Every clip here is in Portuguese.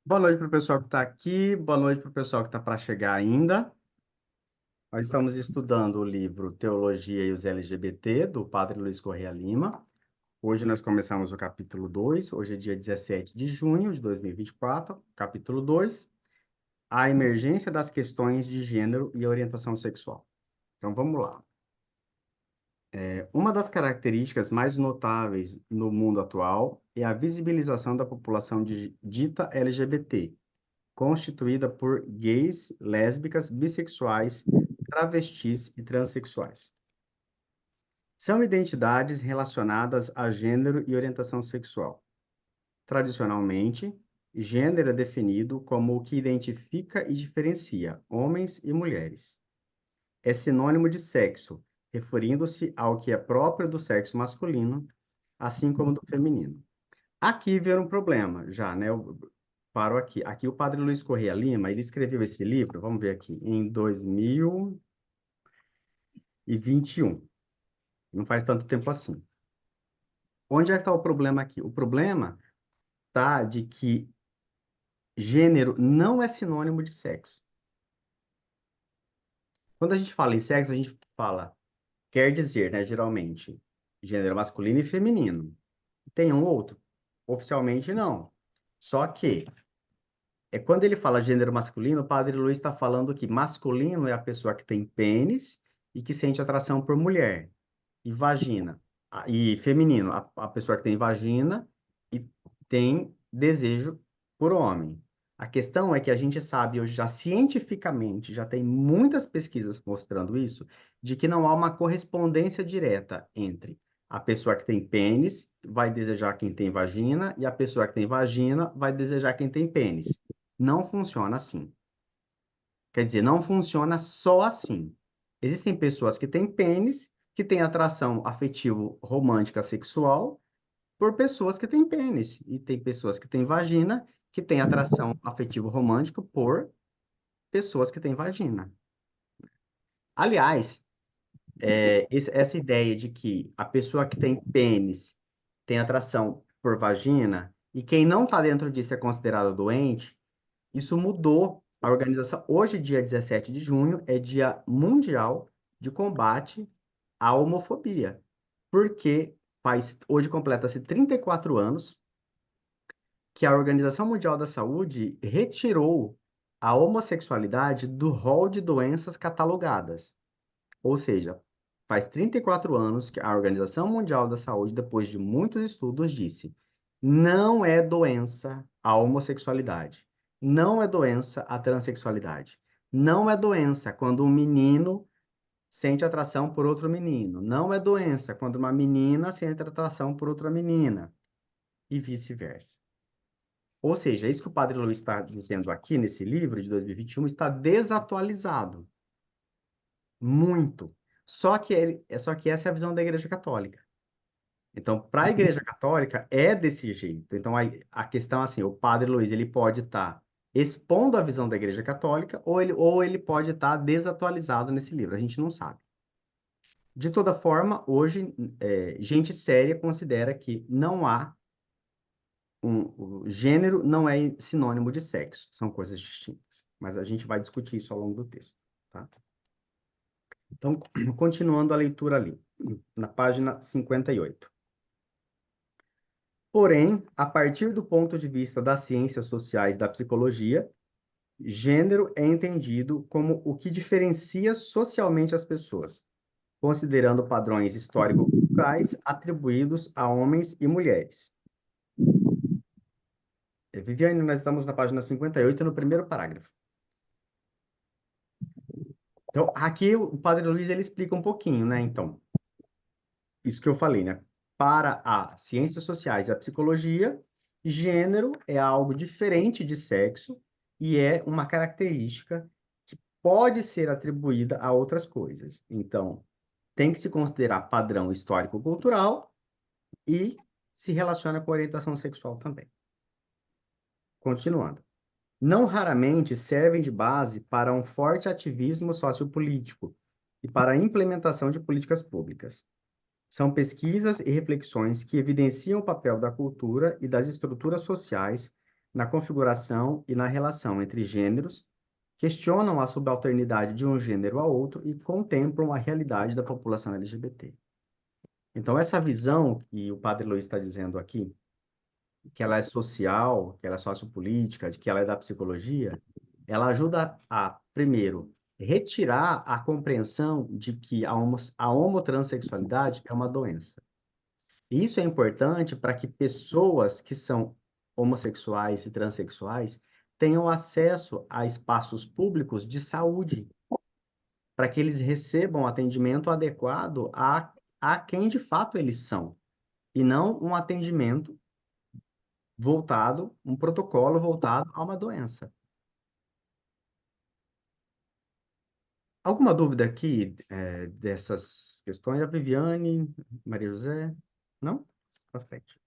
Boa noite para o pessoal que está aqui, boa noite para o pessoal que está para chegar ainda. Nós estamos estudando o livro Teologia e os LGBT, do Padre Luiz Correia Lima. Hoje nós começamos o capítulo 2. Hoje é dia 17 de junho de 2024, capítulo 2, a emergência das questões de gênero e orientação sexual. Então vamos lá. Uma das características mais notáveis no mundo atual é a visibilização da população dita LGBT, constituída por gays, lésbicas, bissexuais, travestis e transexuais. São identidades relacionadas a gênero e orientação sexual. Tradicionalmente, gênero é definido como o que identifica e diferencia homens e mulheres. É sinônimo de sexo, referindo-se ao que é próprio do sexo masculino, assim como do feminino. Aqui vem um problema, já, né? Eu paro aqui. Aqui o Padre Luiz Correia Lima, ele escreveu esse livro, vamos ver aqui, em 2021. Não faz tanto tempo assim. Onde é que está o problema aqui? O problema está de que gênero não é sinônimo de sexo. Quando a gente fala em sexo, a gente fala, quer dizer, né, geralmente, gênero masculino e feminino. Tem um outro? Oficialmente não. Só que quando ele fala gênero masculino, o Padre Luiz está falando que masculino é a pessoa que tem pênis e que sente atração por mulher, e vagina. E feminino, a pessoa que tem vagina e tem desejo por homem. A questão é que a gente sabe hoje já cientificamente, já tem muitas pesquisas mostrando isso, de que não há uma correspondência direta entre a pessoa que tem pênis vai desejar quem tem vagina e a pessoa que tem vagina vai desejar quem tem pênis. Não funciona assim. Quer dizer, não funciona só assim. Existem pessoas que têm pênis, que têm atração afetivo, romântica, sexual, por pessoas que têm pênis. E tem pessoas que têm vagina, que têm atração afetivo, romântica, por pessoas que têm vagina. Aliás, essa ideia de que a pessoa que tem pênis tem atração por vagina, e quem não está dentro disso é considerado doente, isso mudou a organização. Hoje, dia 17 de junho, é Dia Mundial de Combate à Homofobia, porque hoje completa-se 34 anos que a Organização Mundial da Saúde retirou a homossexualidade do rol de doenças catalogadas. Ou seja, faz 34 anos que a Organização Mundial da Saúde, depois de muitos estudos, disse: não é doença a homossexualidade, não é doença a transexualidade, não é doença quando um menino sente atração por outro menino, não é doença quando uma menina sente atração por outra menina, e vice-versa. Ou seja, isso que o Padre Luiz está dizendo aqui nesse livro de 2021 está desatualizado. Muito. Só que essa é a visão da Igreja Católica. Então, para a Igreja Católica é desse jeito. Então, a questão assim, o Padre Luiz ele pode estar expondo a visão da Igreja Católica ou ele pode estar desatualizado nesse livro. A gente não sabe. De toda forma, hoje, gente séria considera que não há o gênero não é sinônimo de sexo. São coisas distintas. Mas a gente vai discutir isso ao longo do texto, tá? Então, continuando a leitura ali, na página 58. Porém, a partir do ponto de vista das ciências sociais e da psicologia, gênero é entendido como o que diferencia socialmente as pessoas, considerando padrões histórico-culturais atribuídos a homens e mulheres. Viviane, nós estamos na página 58, no primeiro parágrafo. Então, aqui o Padre Luiz ele explica um pouquinho, né? Então, isso que eu falei, né? Para as ciências sociais e a psicologia, gênero é algo diferente de sexo e é uma característica que pode ser atribuída a outras coisas. Então, tem que se considerar padrão histórico-cultural e se relaciona com orientação sexual também. Continuando. Não raramente servem de base para um forte ativismo sociopolítico e para a implementação de políticas públicas. São pesquisas e reflexões que evidenciam o papel da cultura e das estruturas sociais na configuração e na relação entre gêneros, questionam a subalternidade de um gênero a outro e contemplam a realidade da população LGBT. Então, essa visão que o Padre Luiz está dizendo aqui, que ela é social, que ela é sociopolítica, de que ela é da psicologia, ela ajuda a, primeiro, retirar a compreensão de que a homotransexualidade é uma doença. E isso é importante para que pessoas que são homossexuais e transexuais tenham acesso a espaços públicos de saúde, para que eles recebam atendimento adequado a quem de fato eles são, e não um atendimento voltado, um protocolo voltado a uma doença. Alguma dúvida aqui, dessas questões? A Viviane, Maria José? Não? Para frente.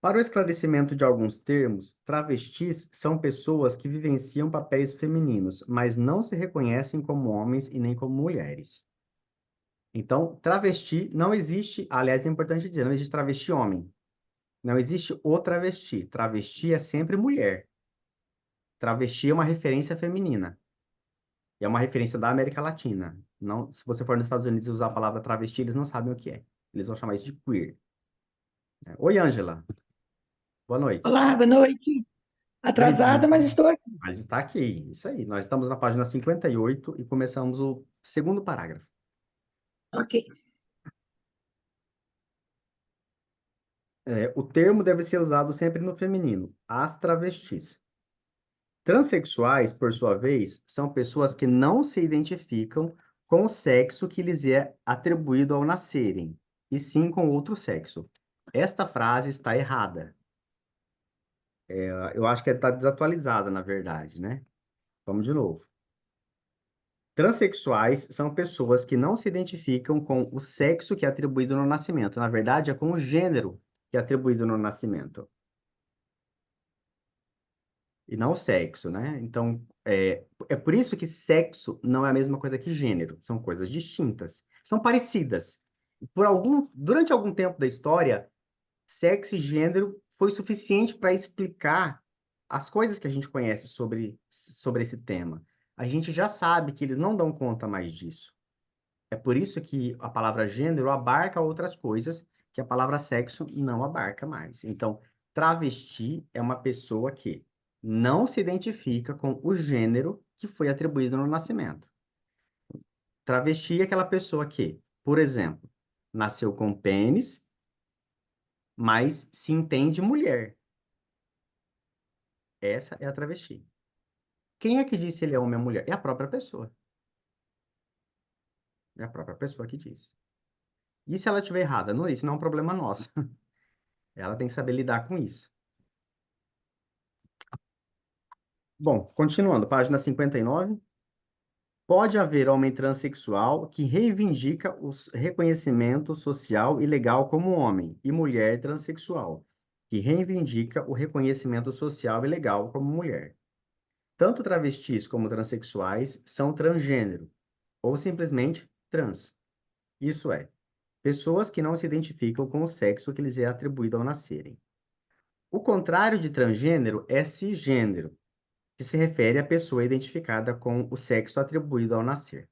Para o esclarecimento de alguns termos, travestis são pessoas que vivenciam papéis femininos, mas não se reconhecem como homens e nem como mulheres. Então, travesti não existe, aliás, é importante dizer, não existe travesti homem. Não existe o travesti. Travesti é sempre mulher. Travesti é uma referência feminina. E é uma referência da América Latina. Não, se você for nos Estados Unidos e usar a palavra travesti, eles não sabem o que é. Eles vão chamar isso de queer. Oi, Ângela. Boa noite. Olá, boa noite. Atrasada, mas Bem-vinda. estou aqui. Mas está aqui. Isso aí. Nós estamos na página 58 e começamos o segundo parágrafo. Ok. O termo deve ser usado sempre no feminino. As travestis. Transsexuais, por sua vez, são pessoas que não se identificam com o sexo que lhes é atribuído ao nascerem, e sim com outro sexo. Esta frase está errada. Eu acho que está desatualizada, na verdade, né? Vamos de novo. Transsexuais são pessoas que não se identificam com o sexo que é atribuído no nascimento. Na verdade, é com o gênero que é atribuído no nascimento. E não o sexo, né? Então, é por isso que sexo não é a mesma coisa que gênero. São coisas distintas. São parecidas. Durante algum tempo da história, sexo e gênero foi suficiente para explicar as coisas que a gente conhece sobre esse tema. A gente já sabe que eles não dão conta mais disso. É por isso que a palavra gênero abarca outras coisas que a palavra sexo não abarca mais. Então, travesti é uma pessoa que não se identifica com o gênero que foi atribuído no nascimento. Travesti é aquela pessoa que, por exemplo, nasceu com pênis, mas se entende mulher. Essa é a travesti. Quem é que disse ele é homem ou mulher? É a própria pessoa. É a própria pessoa que diz. E se ela estiver errada? Não, isso não é um problema nosso. Ela tem que saber lidar com isso. Bom, continuando, página 59. Pode haver homem transexual que reivindica o reconhecimento social e legal como homem, e mulher transexual, que reivindica o reconhecimento social e legal como mulher. Tanto travestis como transexuais são transgênero, ou simplesmente trans. Isso é, pessoas que não se identificam com o sexo que lhes é atribuído ao nascerem. O contrário de transgênero é cisgênero, que se refere à pessoa identificada com o sexo atribuído ao nascer.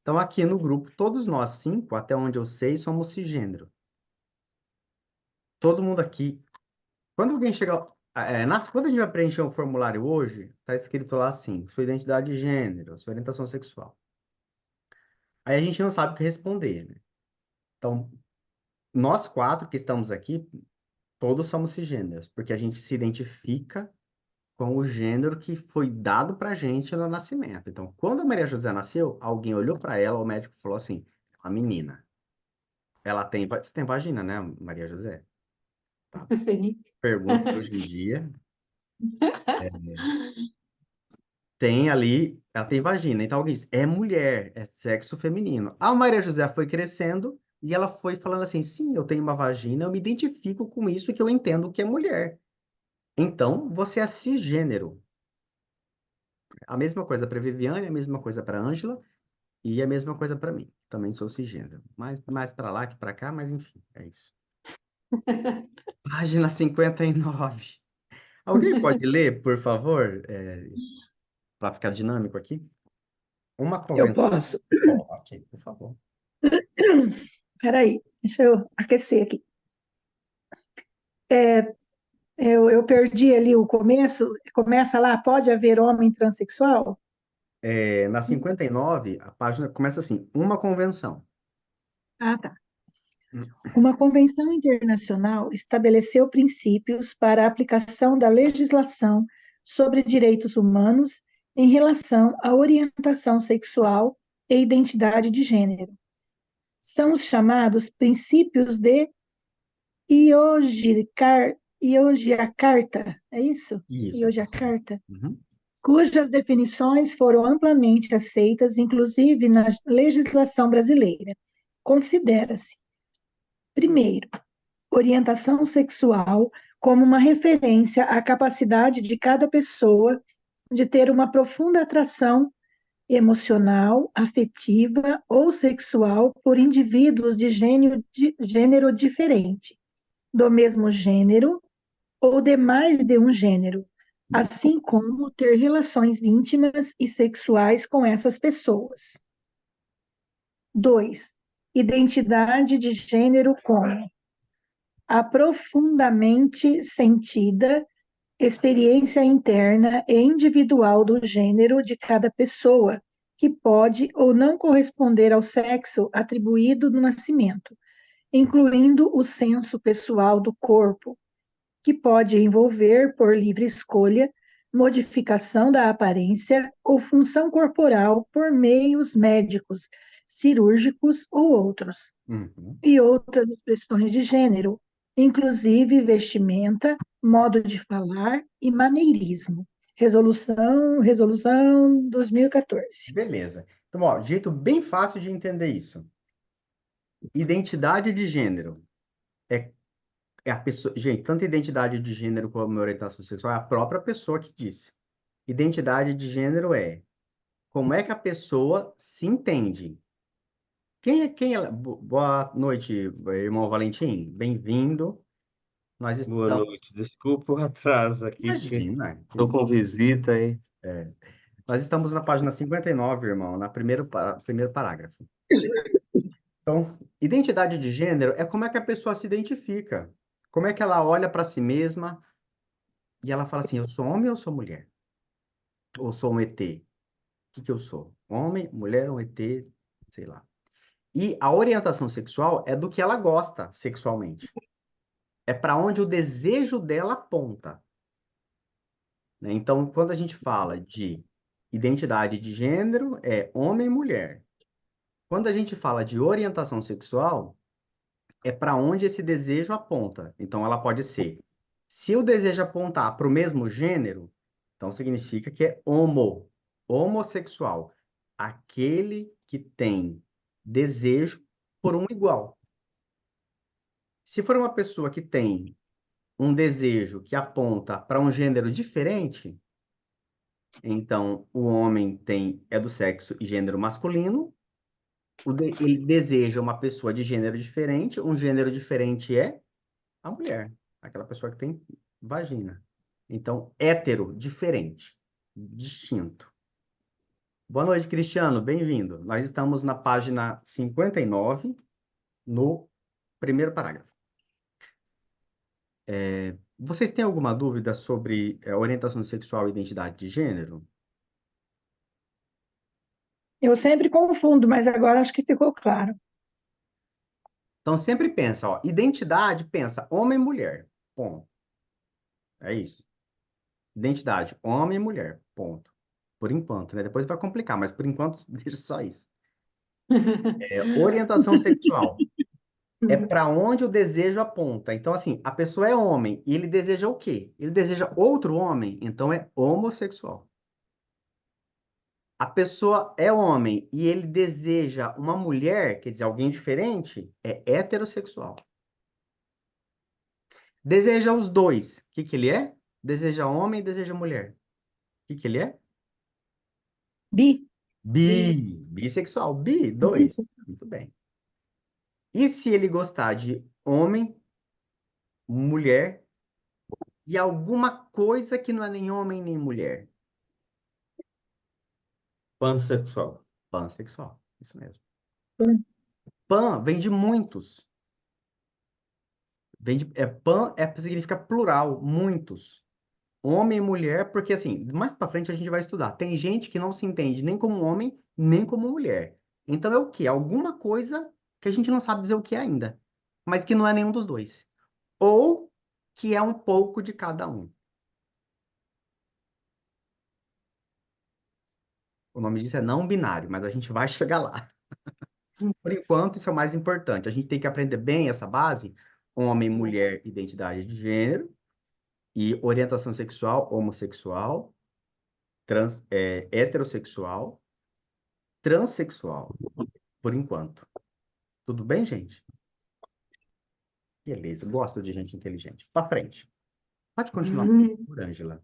Então, aqui no grupo, todos nós cinco, até onde eu sei, somos cisgênero. Todo mundo aqui. Quando alguém chega. Quando a gente vai preencher um formulário hoje, está escrito lá assim: sua identidade de gênero, sua orientação sexual. Aí a gente não sabe o que responder, né? Então, nós quatro que estamos aqui, todos somos cisgêneros, porque a gente se identifica com o gênero que foi dado para a gente no nascimento. Então, quando a Maria José nasceu, alguém olhou para ela, o médico falou assim: a menina, ela tem, você tem vagina, né, Maria José? Tá. Sim. Pergunto que hoje em dia tem ali, ela tem vagina. Então alguém diz, é mulher, é sexo feminino. A Maria José foi crescendo e ela foi falando assim: sim, eu tenho uma vagina, eu me identifico com isso que eu entendo que é mulher. Então, você é cisgênero. A mesma coisa para Viviane, a mesma coisa para Ângela e a mesma coisa para mim. Também sou cisgênero. Mais para lá que para cá, mas enfim, é isso. Página 59. Alguém pode ler, por favor, para ficar dinâmico aqui? Uma Eu convenção. posso. Pode, por favor. Peraí, deixa eu aquecer aqui. É, eu perdi ali o começo. Começa lá, pode haver homem transexual? Na 59, a página começa assim: uma convenção. Ah, tá. Uma convenção internacional estabeleceu princípios para a aplicação da legislação sobre direitos humanos em relação à orientação sexual e identidade de gênero. São os chamados princípios de Yogyakarta, é isso? Isso mesmo. Yogyakarta, Uhum. cujas definições foram amplamente aceitas, inclusive na legislação brasileira. Considera-se, primeiro, orientação sexual como uma referência à capacidade de cada pessoa de ter uma profunda atração emocional, afetiva ou sexual por indivíduos de gênero diferente, do mesmo gênero ou de mais de um gênero, assim como ter relações íntimas e sexuais com essas pessoas. 2. Identidade de gênero como a profundamente sentida experiência interna e individual do gênero de cada pessoa, que pode ou não corresponder ao sexo atribuído no nascimento, incluindo o senso pessoal do corpo, que pode envolver, por livre escolha, modificação da aparência ou função corporal por meios médicos, cirúrgicos ou outros, Uhum. e outras expressões de gênero, inclusive vestimenta, modo de falar e maneirismo. Resolução 2014. Beleza. Então, ó, jeito bem fácil de entender isso. Identidade de gênero é, é a pessoa. Gente, tanto identidade de gênero como orientação sexual é a própria pessoa que disse. Identidade de gênero é como é que a pessoa se entende. Quem é? Boa noite, irmão Valentim. Bem-vindo. Nós Boa estamos. noite. Desculpa o atraso aqui, porque Imagina, estou isso. com visita aí. Nós estamos na página 59, irmão, na primeiro parágrafo. Então, identidade de gênero é como é que a pessoa se identifica. Como é que ela olha para si mesma e ela fala assim: eu sou homem ou sou mulher? Ou sou um ET? O que que eu sou? Homem, mulher, um ET, sei lá. E a orientação sexual é do que ela gosta sexualmente. É para onde o desejo dela aponta, né? Então, quando a gente fala de identidade de gênero, é homem e mulher. Quando a gente fala de orientação sexual, é para onde esse desejo aponta. Então, ela pode ser. Se o desejo apontar para o mesmo gênero, então significa que é homossexual. Aquele que tem desejo por um igual. Se for uma pessoa que tem um desejo que aponta para um gênero diferente, então o homem é do sexo e gênero masculino, ele deseja uma pessoa de gênero diferente, um gênero diferente é a mulher, aquela pessoa que tem vagina. Então, hétero, diferente, distinto. Boa noite, Cristiano, bem-vindo. Nós estamos na página 59, no primeiro parágrafo. Vocês têm alguma dúvida sobre orientação sexual e identidade de gênero? Eu sempre confundo, mas agora acho que ficou claro. Então, sempre pensa, ó, identidade, pensa homem e mulher, ponto. É isso. Identidade, homem e mulher, ponto. Por enquanto, né? Depois vai complicar, mas por enquanto, deixa só isso. Orientação sexual é para onde o desejo aponta. Então, assim, a pessoa é homem e ele deseja o quê? Ele deseja outro homem, então é homossexual. A pessoa é homem e ele deseja uma mulher, quer dizer, alguém diferente, é heterossexual. Deseja os dois. O que que ele é? Deseja homem e deseja mulher. O que que ele é? Bi. Bissexual. Bi, dois. Muito bem. E se ele gostar de homem mulher e alguma coisa que não é nem homem nem mulher. Pansexual. Pansexual, isso mesmo. Hum. Pan vem de muitos. Pan significa plural, muitos. Homem e mulher, porque assim, mais pra frente a gente vai estudar. Tem gente que não se entende nem como homem, nem como mulher. Então é o quê? Alguma coisa que a gente não sabe dizer o que é ainda, mas que não é nenhum dos dois. Ou que é um pouco de cada um. O nome disso é não binário, mas a gente vai chegar lá. Por enquanto, isso é o mais importante. A gente tem que aprender bem essa base: homem, mulher, identidade de gênero e orientação sexual, homossexual, heterossexual, transexual, por enquanto. Tudo bem, gente? Beleza, gosto de gente inteligente. Para frente. Pode continuar, por Ângela.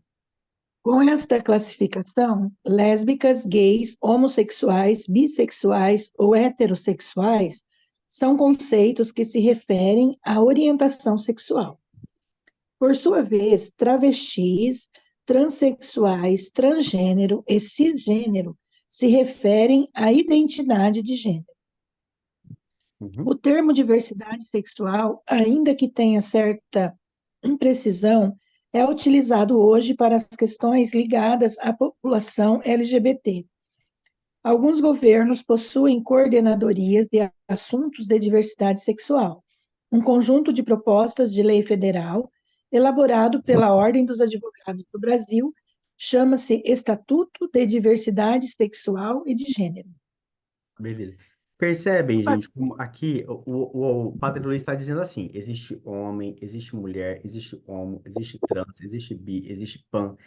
Com esta classificação, lésbicas, gays, homossexuais, bissexuais ou heterossexuais são conceitos que se referem à orientação sexual. Por sua vez, travestis, transexuais, transgênero e cisgênero se referem à identidade de gênero. Uhum. O termo diversidade sexual, ainda que tenha certa imprecisão, é utilizado hoje para as questões ligadas à população LGBT. Alguns governos possuem coordenadorias de assuntos de diversidade sexual, um conjunto de propostas de lei federal elaborado pela Ordem dos Advogados do Brasil, chama-se Estatuto de Diversidade Sexual e de Gênero. Beleza. Percebem, gente, como aqui o Padre Luiz está dizendo assim: existe homem, existe mulher, existe homo, existe trans, existe bi, existe pan.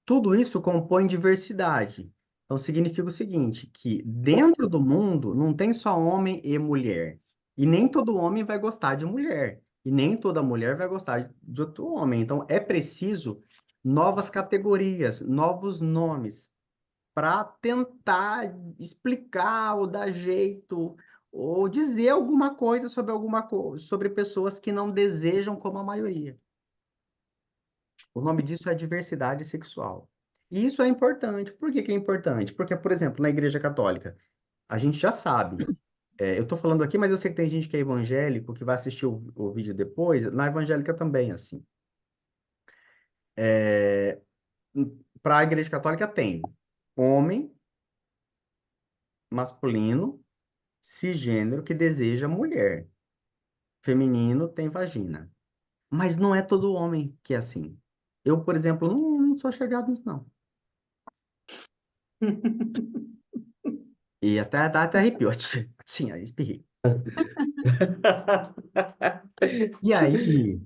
Tudo isso compõe diversidade. Então, significa o seguinte, que dentro do mundo não tem só homem e mulher. E nem todo homem vai gostar de mulher. E nem toda mulher vai gostar de outro homem. Então, é preciso novas categorias, novos nomes, para tentar explicar ou dar jeito, ou dizer alguma coisa sobre sobre pessoas que não desejam como a maioria. O nome disso é diversidade sexual. E isso é importante. Por que que é importante? Porque, por exemplo, na Igreja Católica, a gente já sabe. Eu estou falando aqui, mas eu sei que tem gente que é evangélico, que vai assistir o vídeo depois. Na evangélica também, assim. Para a Igreja Católica tem homem masculino, cisgênero, que deseja mulher. Feminino tem vagina. Mas não é todo homem que é assim. Eu, por exemplo, não sou chegado nisso, não. E até arrepiou. Sim, aí espirrei. E aí,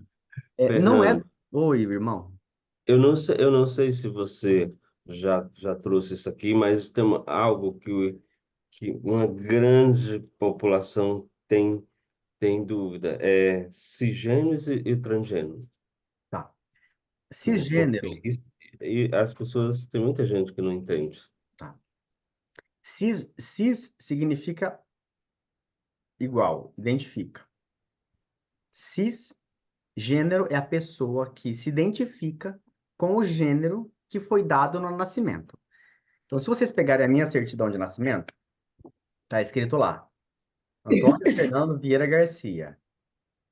não é. Fernando, Oi, irmão. eu não sei se você já trouxe isso aqui, mas tem algo que uma grande população tem dúvida, é cisgêneros e transgêneros. Tá. Porque Cisgênero. e as pessoas, tem muita gente que não entende. Tá. Cis significa igual, identifica. Cisgênero é a pessoa que se identifica com o gênero que foi dado no nascimento. Então, se vocês pegarem a minha certidão de nascimento, tá escrito lá: Antônio Fernando Vieira Garcia,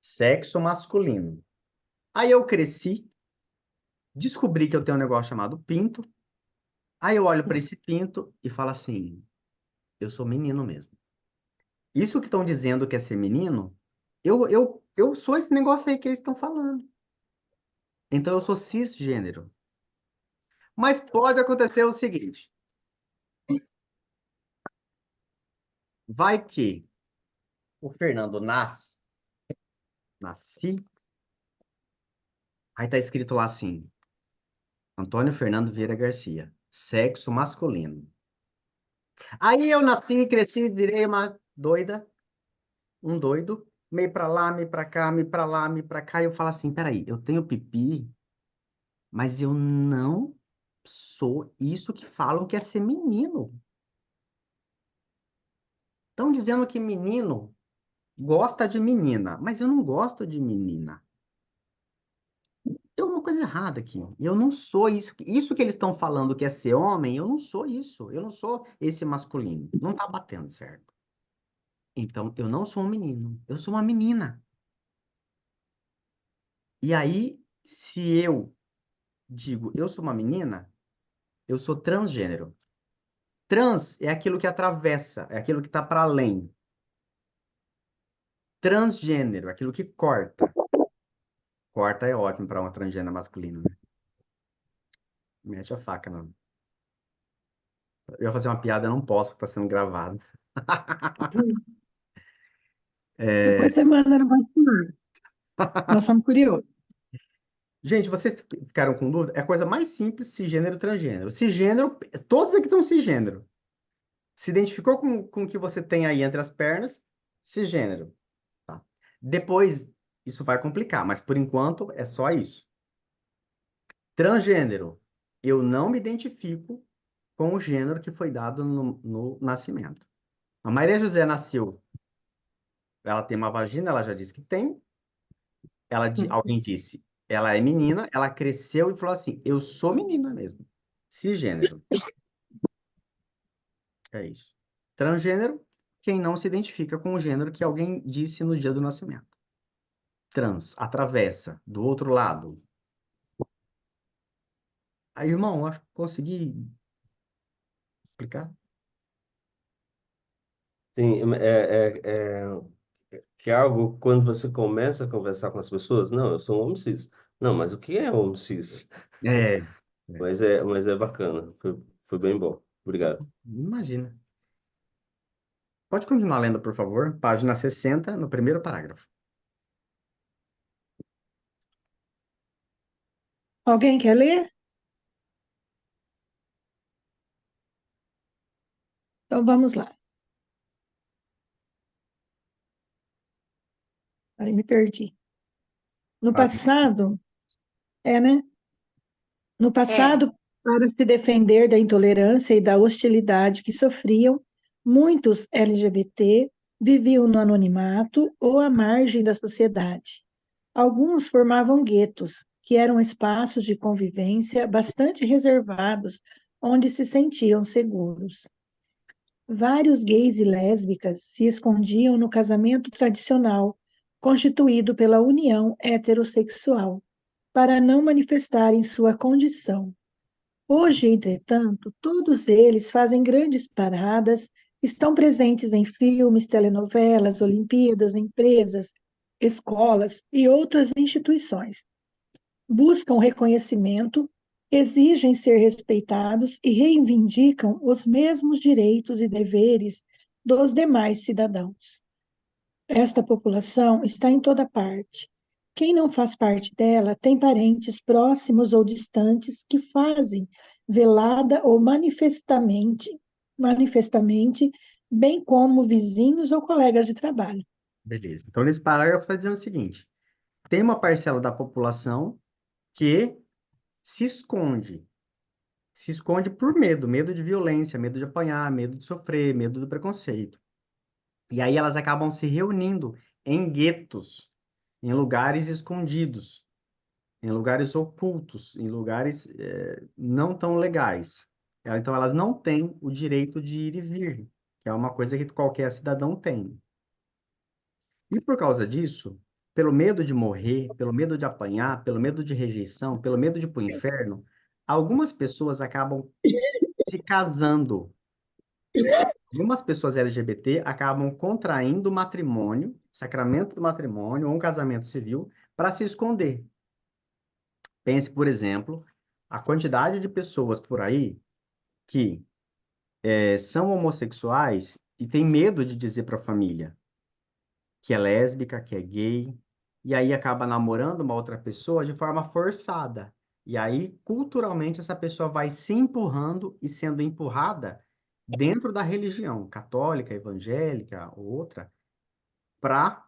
sexo masculino. Aí eu cresci, descobri que eu tenho um negócio chamado pinto. Aí eu olho para esse pinto e falo assim: eu sou menino mesmo. Isso que estão dizendo que é ser menino, eu sou esse negócio aí que eles estão falando. Então eu sou cisgênero. Mas pode acontecer o seguinte: vai que o Fernando nasci, aí tá escrito lá assim: Antônio Fernando Vieira Garcia, sexo masculino. Aí eu nasci, cresci, virei uma doida, um doido, meio pra lá, meio pra cá, meio pra lá, meio pra cá, e eu falo assim: peraí, eu tenho pipi, mas eu não sou isso que falam que é ser menino. Estão dizendo que menino gosta de menina, mas eu não gosto de menina. coisa errada aqui. Eu não sou isso. Isso que eles estão falando que é ser homem, eu não sou isso. Eu não sou esse masculino. Não tá batendo certo. Então, eu não sou um menino. Eu sou uma menina. E aí, se eu digo eu sou uma menina, eu sou transgênero. Trans é aquilo que atravessa, é aquilo que está para além. Transgênero, aquilo que corta. Corta é ótimo para uma transgênero masculina, né? Mete a faca, não. Eu ia fazer uma piada, eu não posso, porque está sendo gravado. Depois você manda no particular. Nós somos curiosos. Gente, vocês ficaram com dúvida? É a coisa mais simples, cisgênero e transgênero. Cisgênero, todos aqui estão cisgênero. Se identificou com o que você tem aí entre as pernas, cisgênero. Tá? Depois, isso vai complicar, mas por enquanto é só isso. Transgênero, eu não me identifico com o gênero que foi dado no nascimento. A Maria José nasceu, ela tem uma vagina, ela já disse que tem. Alguém disse, ela é menina, ela cresceu e falou assim, eu sou menina mesmo. Cisgênero, é isso. Transgênero, quem não se identifica com o gênero que alguém disse no dia do nascimento. Trans, atravessa, do outro lado. Aí, irmão, acho que consegui explicar. Sim, que é algo quando você começa a conversar com as pessoas, não, eu sou um homem cis. Não, mas o que é homem cis? É, é, Mas é bacana, foi bem bom. Obrigado. imagina. Pode continuar lendo, por favor. Página 60, no primeiro parágrafo. Alguém quer ler? Então vamos lá. Aí me perdi. No Página- passado, né? No É. passado, para se defender da intolerância e da hostilidade que sofriam, muitos LGBT viviam no anonimato ou à margem da sociedade. Alguns formavam guetos, que eram espaços de convivência bastante reservados, onde se sentiam seguros. Vários gays e lésbicas se escondiam no casamento tradicional, constituído pela união heterossexual, para não manifestarem sua condição. Hoje, entretanto, todos eles fazem grandes paradas, estão presentes em filmes, telenovelas, Olimpíadas, empresas, escolas e outras instituições. Buscam reconhecimento, exigem ser respeitados e reivindicam os mesmos direitos e deveres dos demais cidadãos. Esta população está em toda parte. Quem não faz parte dela tem parentes próximos ou distantes que fazem, velada ou manifestamente, bem como vizinhos ou colegas de trabalho. Beleza. Então, nesse parágrafo está dizendo o seguinte: tem uma parcela da população que se esconde. Se esconde por medo, medo de violência, medo de apanhar, medo de sofrer, medo do preconceito. E aí elas acabam se reunindo em guetos, em lugares escondidos, em lugares ocultos, em lugares não tão legais. Então elas não têm o direito de ir e vir, que é uma coisa que qualquer cidadão tem. E por causa disso, pelo medo de morrer, pelo medo de apanhar, pelo medo de rejeição, pelo medo de ir para o inferno, algumas pessoas acabam se casando. Algumas pessoas LGBT acabam contraindo matrimônio, sacramento do matrimônio ou um casamento civil para se esconder. Pense, por exemplo, a quantidade de pessoas por aí que são homossexuais e têm medo de dizer para a família que é lésbica, que é gay, e aí acaba namorando uma outra pessoa de forma forçada. E aí, culturalmente, essa pessoa vai se empurrando e sendo empurrada dentro da religião católica, evangélica ou outra, para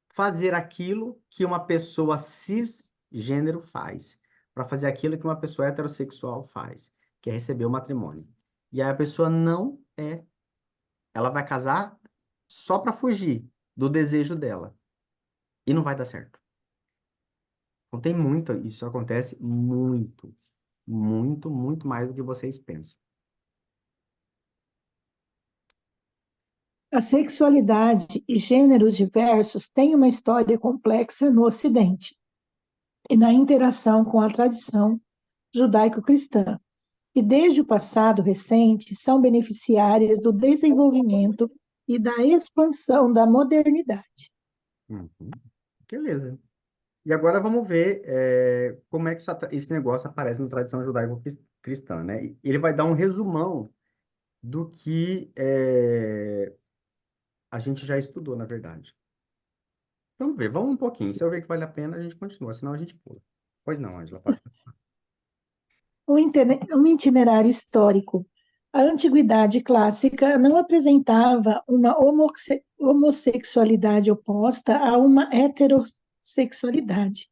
fazer aquilo que uma pessoa cisgênero faz, para fazer aquilo que uma pessoa heterossexual faz, que é receber o matrimônio. E aí a pessoa não é, ela vai casar só para fugir do desejo dela. E não vai dar certo. Então tem muito, isso acontece muito, muito, muito mais do que vocês pensam. A sexualidade e gêneros diversos têm uma história complexa no Ocidente e na interação com a tradição judaico-cristã, e desde o passado recente são beneficiárias do desenvolvimento e da expansão da modernidade. Uhum. Beleza. E agora vamos ver como é que esse negócio aparece na tradição judaico-cristã, né? E ele vai dar um resumão do que a gente já estudou, na verdade. Vamos ver, vamos um pouquinho. Se eu ver que vale a pena, a gente continua, senão a gente pula. Pois não, Ângela, pode. Um itinerário histórico. A antiguidade clássica não apresentava uma homossexualidade oposta a uma heterossexualidade,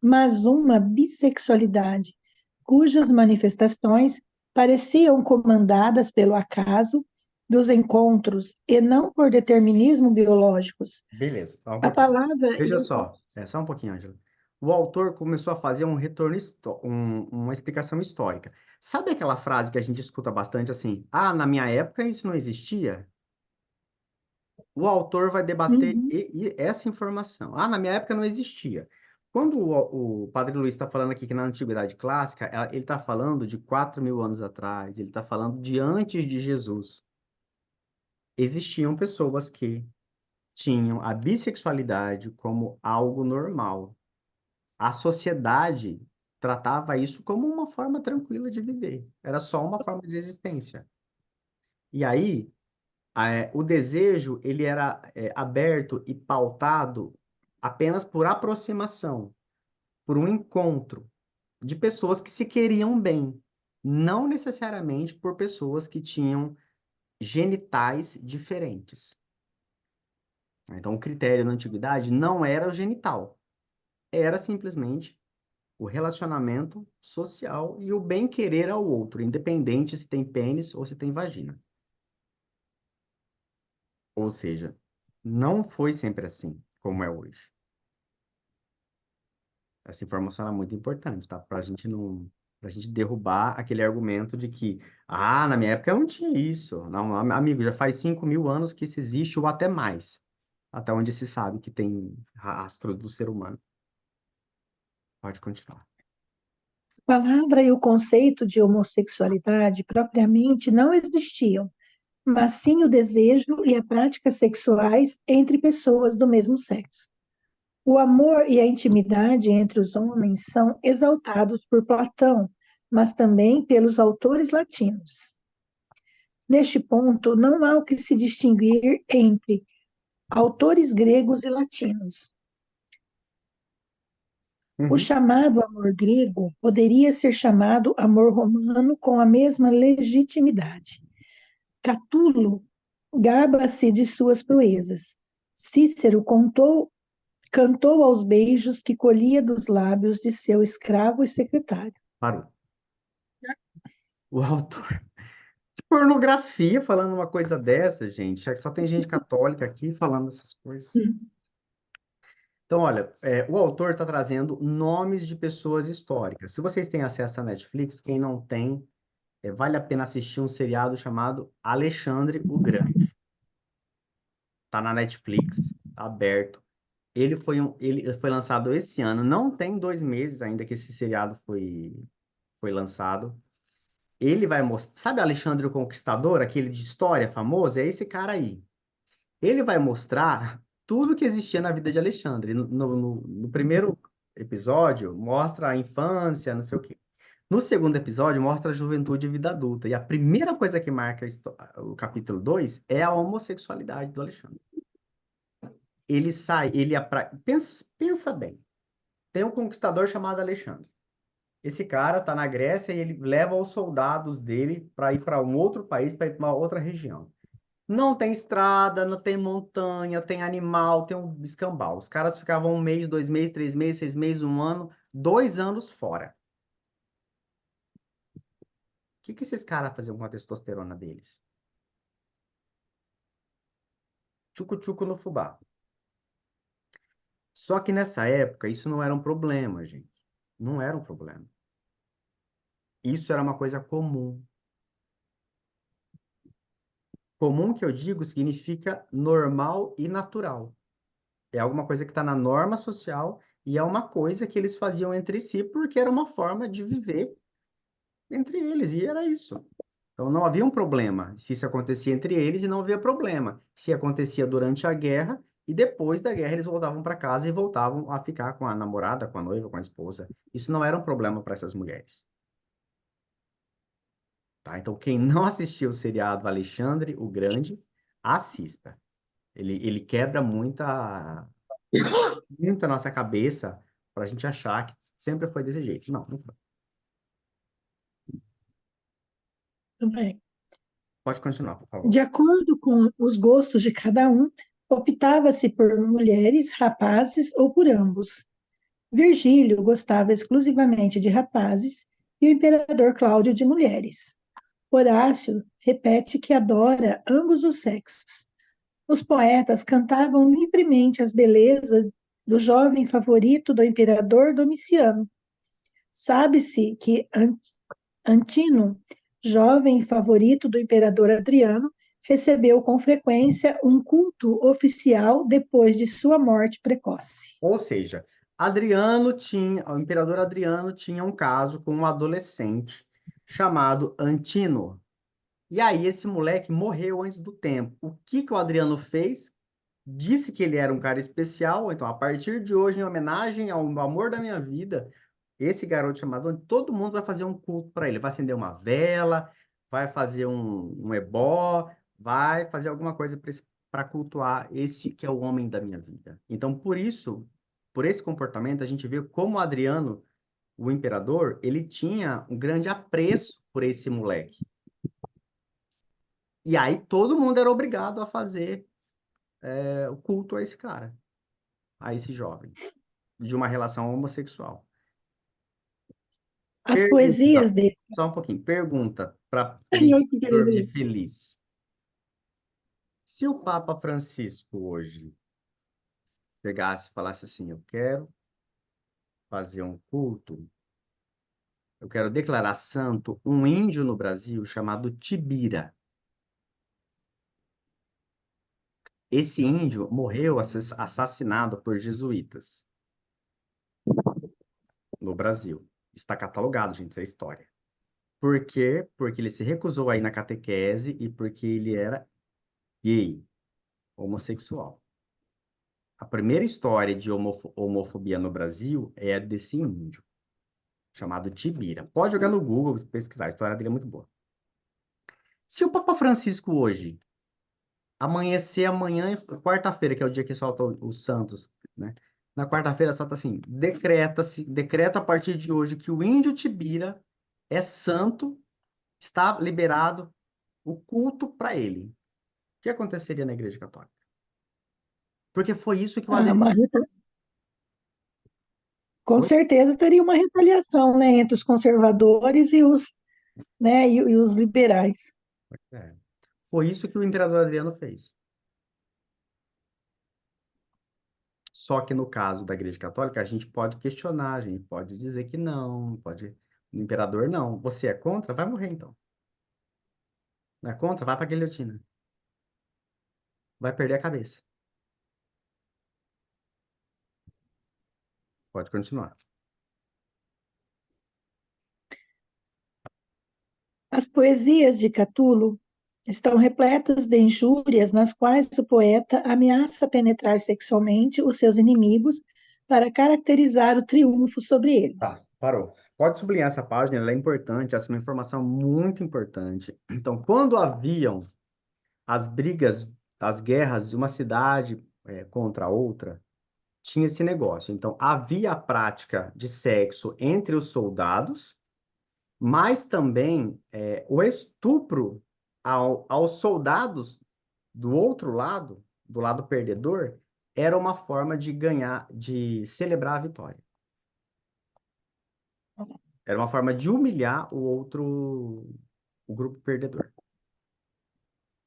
mas uma bissexualidade, cujas manifestações pareciam comandadas pelo acaso dos encontros e não por determinismo biológicos. Beleza, só um A pouquinho. palavra Veja e o só, só um pouquinho, Ângela. O autor começou a fazer um retorno, uma explicação histórica. Sabe aquela frase que a gente escuta bastante assim? Ah, na minha época isso não existia? O autor vai debater Uhum. essa informação. Ah, na minha época não existia. Quando o Padre Luiz está falando aqui que na Antiguidade Clássica, ele está falando de 4.000 anos atrás, ele está falando de antes de Jesus. Existiam pessoas que tinham a bissexualidade como algo normal. A sociedade tratava isso como uma forma tranquila de viver. Era só uma forma de existência. E aí, o desejo, ele era aberto e pautado apenas por aproximação, por um encontro de pessoas que se queriam bem, não necessariamente por pessoas que tinham genitais diferentes. Então, o critério na antiguidade não era o genital, era simplesmente o relacionamento social e o bem-querer ao outro, independente se tem pênis ou se tem vagina. Ou seja, não foi sempre assim como é hoje. Essa informação é muito importante, tá? Para a gente não, para gente derrubar aquele argumento de que, ah, na minha época não tinha isso. Não, amigo, já faz 5.000 anos que isso existe ou até mais, até onde se sabe que tem rastro do ser humano. Pode continuar. A palavra e o conceito de homossexualidade propriamente não existiam, mas sim o desejo e a prática sexuais entre pessoas do mesmo sexo. O amor e a intimidade entre os homens são exaltados por Platão, mas também pelos autores latinos. Neste ponto, não há o que se distinguir entre autores gregos e latinos. O Uhum. chamado amor grego poderia ser chamado amor romano com a mesma legitimidade. Catulo gaba-se de suas proezas. Cícero cantou aos beijos que colhia dos lábios de seu escravo e secretário. Parou. O autor. Pornografia falando uma coisa dessa, gente. Só tem gente católica aqui falando essas coisas. Então, olha, o autor está trazendo nomes de pessoas históricas. Se vocês têm acesso à Netflix, quem não tem, vale a pena assistir um seriado chamado Alexandre o Grande. Está na Netflix, tá aberto. Ele foi lançado esse ano, não tem 2 meses ainda que esse seriado foi lançado. Ele vai mostrar, sabe Alexandre o Conquistador, aquele de história famoso? É esse cara aí. Ele vai mostrar tudo que existia na vida de Alexandre. No primeiro episódio, mostra a infância, não sei o quê. No segundo episódio, mostra a juventude e vida adulta. E a primeira coisa que marca o capítulo 2 é a homossexualidade do Alexandre. Ele sai, pensa bem. Tem um conquistador chamado Alexandre. Esse cara tá na Grécia e ele leva os soldados dele para ir para um outro país, para ir para uma outra região. Não tem estrada, não tem montanha, tem animal, tem um escambau. Os caras ficavam 1 mês, 2 meses, 3 meses, 6 meses, 1 ano, 2 anos fora. O que esses caras faziam com a testosterona deles? Tchucu-tchucu no fubá. Só que nessa época, isso não era um problema, gente. Não era um problema. Isso era uma coisa comum. Comum que eu digo significa normal e natural. É alguma coisa que está na norma social e é uma coisa que eles faziam entre si porque era uma forma de viver entre eles, e era isso. Então não havia um problema se isso acontecia entre eles e não havia problema se acontecia durante a guerra e depois da guerra eles voltavam para casa e voltavam a ficar com a namorada, com a noiva, com a esposa. Isso não era um problema para essas mulheres. Tá? Então quem não assistiu o seriado Alexandre o Grande, assista. Ele quebra muita nossa cabeça para a gente achar que sempre foi desse jeito. Não, não foi. Também. Pode continuar, por favor. De acordo com os gostos de cada um, optava-se por mulheres, rapazes ou por ambos. Virgílio gostava exclusivamente de rapazes e o imperador Cláudio de mulheres. Horácio repete que adora ambos os sexos. Os poetas cantavam livremente as belezas do jovem favorito do imperador Domiciano. Sabe-se que Antino, jovem favorito do imperador Adriano, recebeu com frequência um culto oficial depois de sua morte precoce. Ou seja, o imperador Adriano tinha um caso com um adolescente chamado Antino. E aí esse moleque morreu antes do tempo. O que que o Adriano fez? Disse que ele era um cara especial. Então, a partir de hoje, em homenagem ao amor da minha vida, esse garoto chamado Antino, todo mundo vai fazer um culto para ele. Vai acender uma vela, vai fazer um ebó, vai fazer alguma coisa para cultuar esse que é o homem da minha vida. Então, por isso, por esse comportamento, a gente vê como Adriano, o imperador, ele tinha um grande apreço por esse moleque. E aí todo mundo era obrigado a fazer o culto a esse cara, a esse jovem, de uma relação homossexual. As poesias Pergunta, dele. só um pouquinho, pergunta para a Ai, gente que dormir querido. feliz. Se o Papa Francisco hoje chegasse e falasse assim, eu quero fazer um culto, eu quero declarar santo um índio no Brasil chamado Tibira. Esse índio morreu assassinado por jesuítas no Brasil. Está catalogado, gente, essa é história. Por quê? Porque ele se recusou a ir na catequese e porque ele era gay, homossexual. A primeira história de homofobia no Brasil é a desse índio, chamado Tibira. Pode jogar no Google, pesquisar, a história dele é muito boa. Se o Papa Francisco hoje amanhecer amanhã, quarta-feira, que é o dia que solta os santos, né? Na quarta-feira solta assim, decreta a partir de hoje que o índio Tibira é santo, está liberado o culto para ele. O que aconteceria na Igreja Católica? Porque foi isso que o Ah, Adriano... com Oi? certeza teria uma retaliação, né, entre os conservadores e os, né, e os liberais. É. Foi isso que o imperador Adriano fez. Só que no caso da Igreja Católica, a gente pode questionar, a gente pode dizer que não, pode... O imperador não. Você é contra? Vai morrer então. Não é contra? Vai para a guilhotina. Vai perder a cabeça. Pode continuar. As poesias de Catulo estão repletas de injúrias nas quais o poeta ameaça penetrar sexualmente os seus inimigos para caracterizar o triunfo sobre Tá, eles. parou. Pode sublinhar essa página, ela é importante, essa é uma informação muito importante. Então, quando haviam as brigas, as guerras de uma cidade contra a outra, tinha esse negócio. Então, havia a prática de sexo entre os soldados, mas também o estupro aos soldados do outro lado, do lado perdedor, era uma forma de ganhar, de celebrar a vitória. Era uma forma de humilhar o grupo perdedor.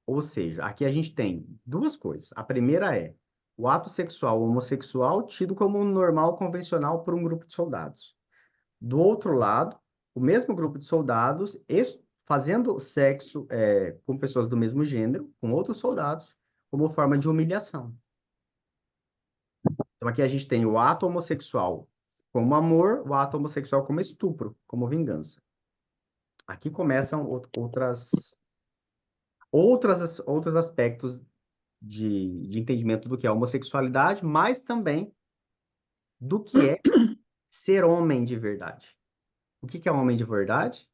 Ou seja, aqui a gente tem duas coisas. A primeira é o ato sexual homossexual tido como normal, convencional por um grupo de soldados. Do outro lado, o mesmo grupo de soldados fazendo sexo com pessoas do mesmo gênero, com outros soldados, como forma de humilhação. Então aqui a gente tem o ato homossexual como amor, o ato homossexual como estupro, como vingança. Aqui começam outros aspectos de entendimento do que é homossexualidade, mas também do que é ser homem de verdade. O que é um homem de verdade?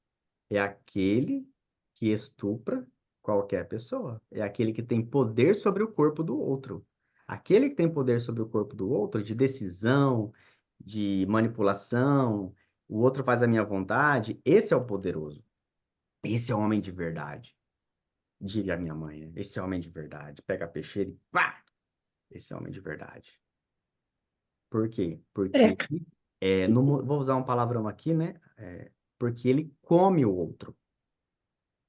É aquele que estupra qualquer pessoa. É aquele que tem poder sobre o corpo do outro. Aquele que tem poder sobre o corpo do outro, de decisão, de manipulação, o outro faz a minha vontade, esse é o poderoso. Esse é o homem de verdade. Diria a minha mãe, né? Esse é o homem de verdade. Pega a peixeira e pá! Esse é o homem de verdade. Por quê? Porque, É, vou usar um palavrão aqui, né? Porque ele come o outro.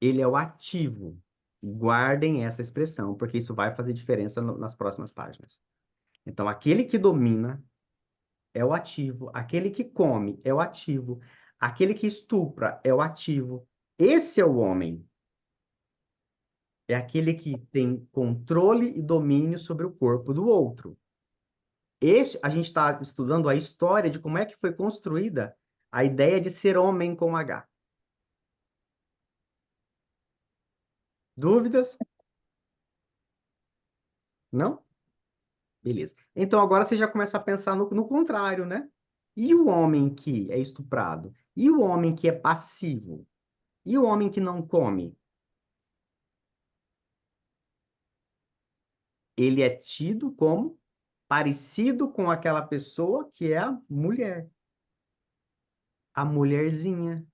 Ele é o ativo. Guardem essa expressão, porque isso vai fazer diferença nas próximas páginas. Então, aquele que domina é o ativo, aquele que come é o ativo, aquele que estupra é o ativo. Esse é o homem. É aquele que tem controle e domínio sobre o corpo do outro. A gente está estudando a história de como é que foi construída a ideia de ser homem com H. Dúvidas? Não? Beleza. Então agora você já começa a pensar no contrário, né? E o homem que é estuprado? E o homem que é passivo? E o homem que não come? Ele é tido como parecido com aquela pessoa que é a mulherzinha,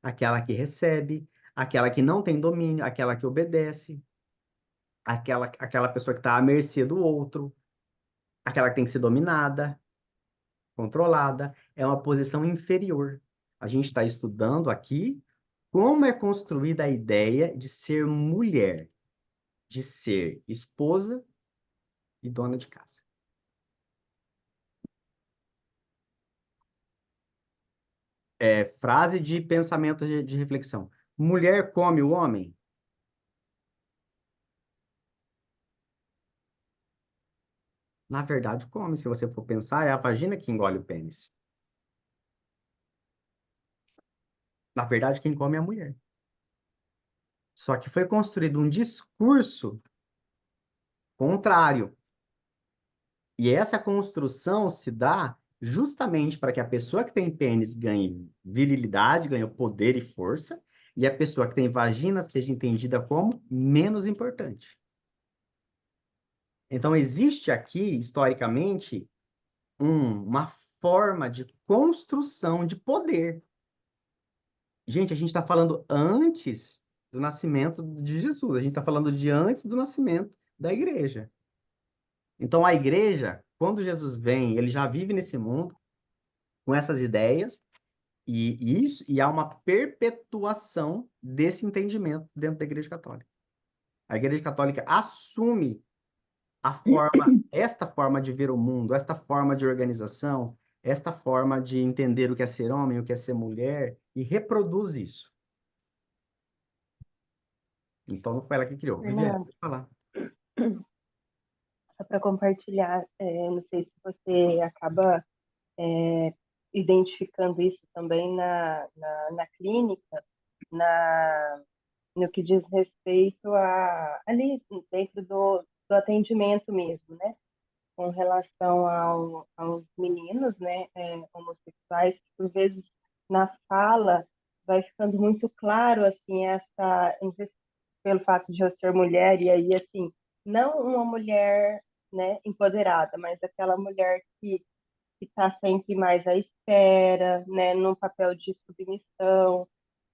aquela que recebe, aquela que não tem domínio, aquela que obedece, aquela pessoa que está à mercê do outro, aquela que tem que ser dominada, controlada, é uma posição inferior. A gente está estudando aqui como é construída a ideia de ser mulher, de ser esposa e dona de casa. Frase de pensamento de reflexão. Mulher come o homem? Na verdade, come. Se você for pensar, é a vagina que engole o pênis. Na verdade, quem come é a mulher. Só que foi construído um discurso contrário. E essa construção se dá justamente para que a pessoa que tem pênis ganhe virilidade, ganhe poder e força, e a pessoa que tem vagina seja entendida como menos importante. Então, existe aqui, historicamente, uma forma de construção de poder. Gente, a gente está falando antes do nascimento de Jesus, a gente está falando de antes do nascimento da igreja. Então, a igreja, quando Jesus vem, ele já vive nesse mundo com essas ideias, e há uma perpetuação desse entendimento dentro da Igreja Católica. A Igreja Católica assume esta forma de ver o mundo, esta forma de organização, esta forma de entender o que é ser homem, o que é ser mulher, e reproduz isso. Então, não foi ela que criou. Viviane, Fernando, pode falar. só para compartilhar, não sei se você acaba identificando isso também na clínica, na, no que diz respeito ali dentro do atendimento mesmo, né? Com relação aos meninos, né, homossexuais, que por vezes na fala vai ficando muito claro, assim, não sei se pelo fato de eu ser mulher, e aí, assim, não uma mulher, né, empoderada, mas aquela mulher que está sempre mais à espera, né, num papel de submissão,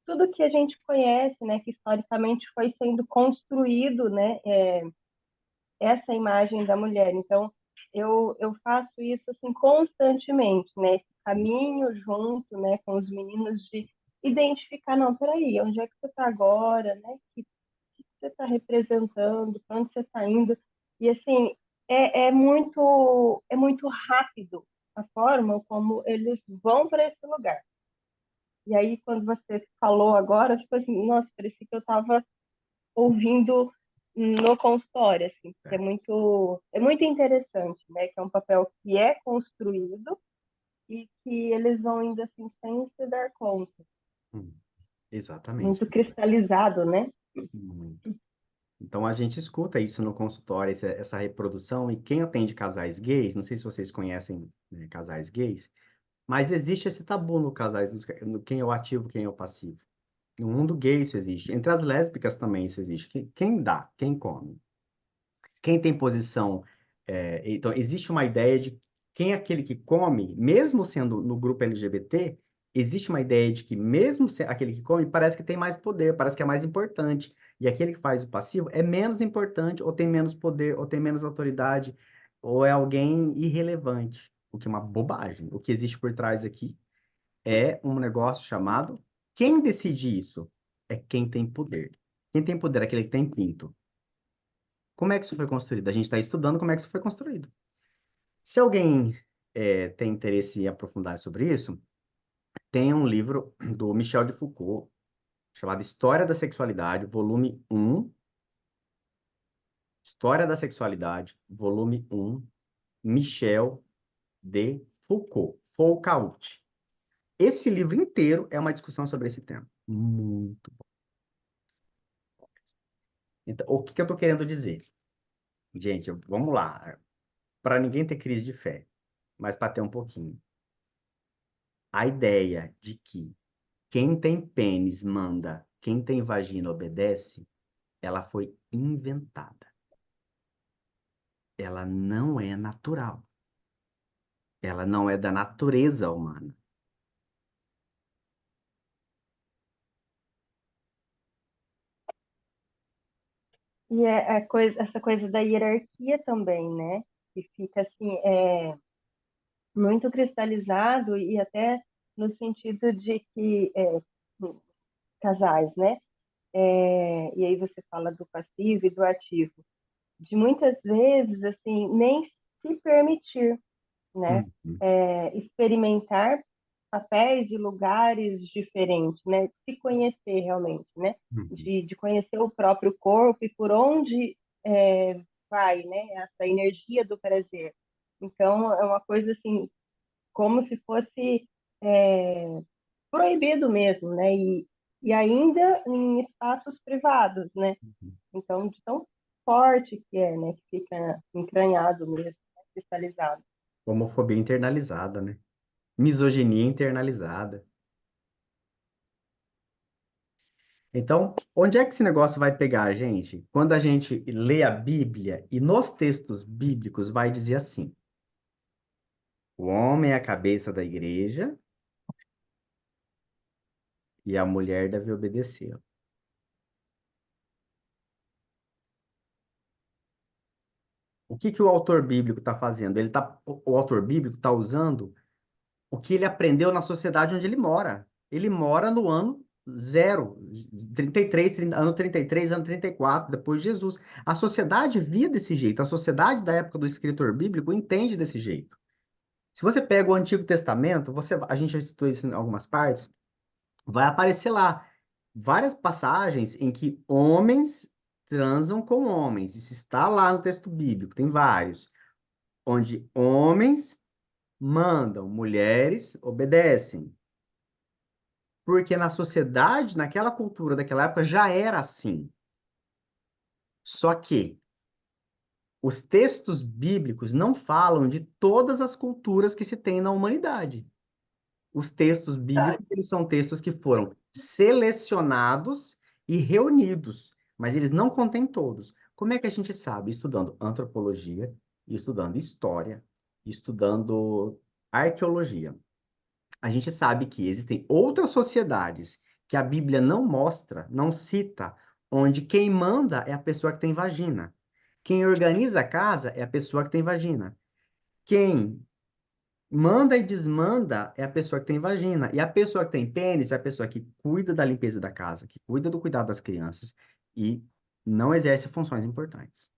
tudo que a gente conhece, né, que historicamente foi sendo construído, né, essa imagem da mulher. Então, eu faço isso assim constantemente, né? Esse caminho junto, né, com os meninos de identificar, não, peraí, onde é que você está agora, né? Que você está representando, para onde você está indo? E assim, é muito rápido a forma como eles vão para esse lugar. E aí, quando você falou agora, tipo assim, nossa, parecia que eu estava ouvindo no consultório, assim, porque é muito interessante, né? Que é um papel que é construído e que eles vão indo assim sem se dar conta. Hum, exatamente. Muito cristalizado, né? Muito. Então a gente escuta isso no consultório, essa reprodução, e quem atende casais gays, não sei se vocês conhecem, né, casais gays, mas existe esse tabu no casais, no quem é o ativo, quem é o passivo. No mundo gay isso existe. Entre as lésbicas também isso existe. Quem dá, quem come. Quem tem posição. Então, existe uma ideia de quem é aquele que come, mesmo sendo no grupo LGBT, existe uma ideia de que, mesmo aquele que come, parece que tem mais poder, parece que é mais importante. E aquele que faz o passivo é menos importante, ou tem menos poder, ou tem menos autoridade, ou é alguém irrelevante. O que é uma bobagem. O que existe por trás aqui é um negócio chamado. Quem decide isso? É quem tem poder. Quem tem poder é aquele que tem pinto. Como é que isso foi construído? A gente está estudando como é que isso foi construído. Se alguém tem interesse em aprofundar sobre isso, tem um livro do Michel de Foucault, chamado História da Sexualidade, volume 1. História da Sexualidade, volume 1, Michel de Foucault. Foucault. Esse livro inteiro é uma discussão sobre esse tema. Muito bom. Então, o que que eu estou querendo dizer? Gente, vamos lá. Para ninguém ter crise de fé, mas para ter um pouquinho. A ideia de que quem tem pênis manda, quem tem vagina obedece, ela foi inventada. Ela não é natural. Ela não é da natureza humana. E essa coisa da hierarquia também, né? Que fica assim, muito cristalizado e até no sentido de que casais, né? E aí você fala do passivo e do ativo, de muitas vezes assim nem se permitir, né? Uhum, Experimentar papéis e lugares diferentes, né? De se conhecer realmente, né? uhum. De conhecer o próprio corpo e por onde vai, né? Essa energia do prazer. Então é uma coisa assim como se fosse proibido mesmo, né? E ainda em espaços privados, né? Então, de tão forte que é, né? Que fica entranhado mesmo, né? Cristalizado. Homofobia internalizada, né? Misoginia internalizada. Então, onde é que esse negócio vai pegar, gente? Quando a gente lê a Bíblia, e nos textos bíblicos vai dizer assim: o homem é a cabeça da igreja e a mulher deve obedecer. O que que o autor bíblico está fazendo? O autor bíblico está usando o que ele aprendeu na sociedade onde ele mora. Ele mora no ano zero, 33, ano 33, ano 34, depois de Jesus. A sociedade via desse jeito. A sociedade da época do escritor bíblico entende desse jeito. Se você pega o Antigo Testamento, a gente já citou isso em algumas partes, vai aparecer lá várias passagens em que homens transam com homens. Isso está lá no texto bíblico, tem vários, onde homens mandam, mulheres obedecem. Porque na sociedade, naquela cultura daquela época, já era assim. Só que os textos bíblicos não falam de todas as culturas que se tem na humanidade. Os textos bíblicos, eles são textos que foram selecionados e reunidos, mas eles não contêm todos. Como é que a gente sabe? Estudando antropologia, estudando história, estudando arqueologia. A gente sabe que existem outras sociedades que a Bíblia não mostra, não cita, onde quem manda é a pessoa que tem vagina. Quem organiza a casa é a pessoa que tem vagina. Quem manda e desmanda é a pessoa que tem vagina. E a pessoa que tem pênis é a pessoa que cuida da limpeza da casa, que cuida do cuidado das crianças e não exerce funções importantes.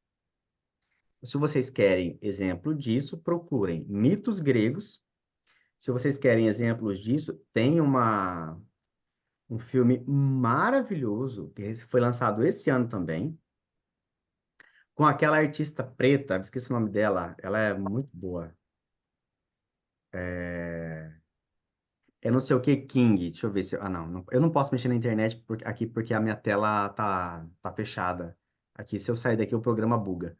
Se vocês querem exemplo disso, procurem mitos gregos. Se vocês querem exemplos disso, tem um filme maravilhoso, que foi lançado esse ano também, com aquela artista preta, esqueci o nome dela, ela é muito boa. É não sei o que King, deixa eu ver se... Ah, não, eu não posso mexer na internet aqui porque a minha tela tá fechada. Aqui, se eu sair daqui, o programa buga.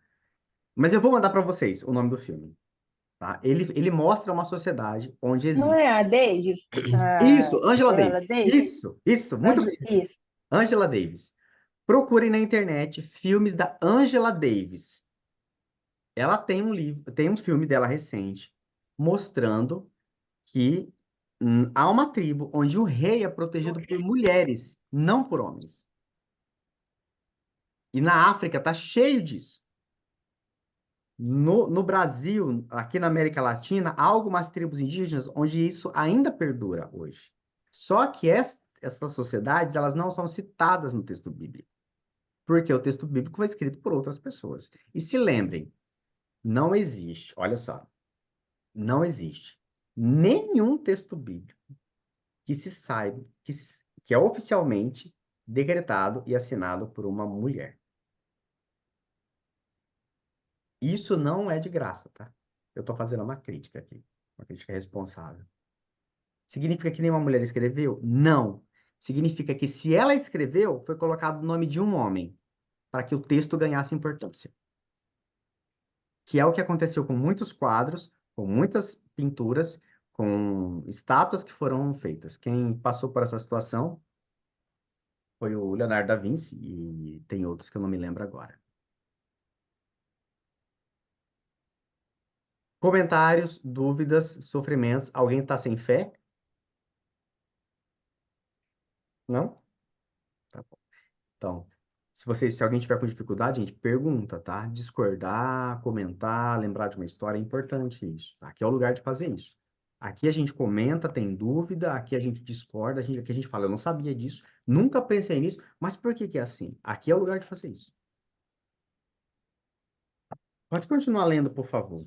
Mas eu vou mandar para vocês o nome do filme, tá? Ele mostra uma sociedade onde Não existe... é a Davis? Isso, A Angela Davis. Viola Davis? Isso, muito bem. Isso. Angela Davis. Procurem na internet filmes da Angela Davis. Ela tem um livro, tem um filme dela recente mostrando que há uma tribo onde o rei é protegido por mulheres, não por homens. E na África tá cheio disso. No Brasil, aqui na América Latina, há algumas tribos indígenas onde isso ainda perdura hoje. Só que essas sociedades, elas não são citadas no texto bíblico, porque o texto bíblico foi escrito por outras pessoas. E se lembrem, não existe, olha só, não existe nenhum texto bíblico que se saiba, que é oficialmente decretado e assinado por uma mulher. Isso não é de graça, tá? Eu estou fazendo uma crítica aqui, uma crítica responsável. Significa que nenhuma mulher escreveu? Não. Significa que se ela escreveu, foi colocado o nome de um homem, para que o texto ganhasse importância. Que é o que aconteceu com muitos quadros, com muitas pinturas, com estátuas que foram feitas. Quem passou por essa situação foi o Leonardo da Vinci, e tem outros que eu não me lembro agora. Comentários, dúvidas, sofrimentos. Alguém está sem fé? Não? Tá bom. Então, se alguém tiver com dificuldade, gente, pergunta, tá? Discordar, comentar, lembrar de uma história, é importante isso. Aqui é o lugar de fazer isso. Aqui a gente comenta, tem dúvida, aqui a gente discorda, aqui a gente fala, eu não sabia disso, nunca pensei nisso, mas por que que é assim? Aqui é o lugar de fazer isso. Pode continuar lendo, por favor.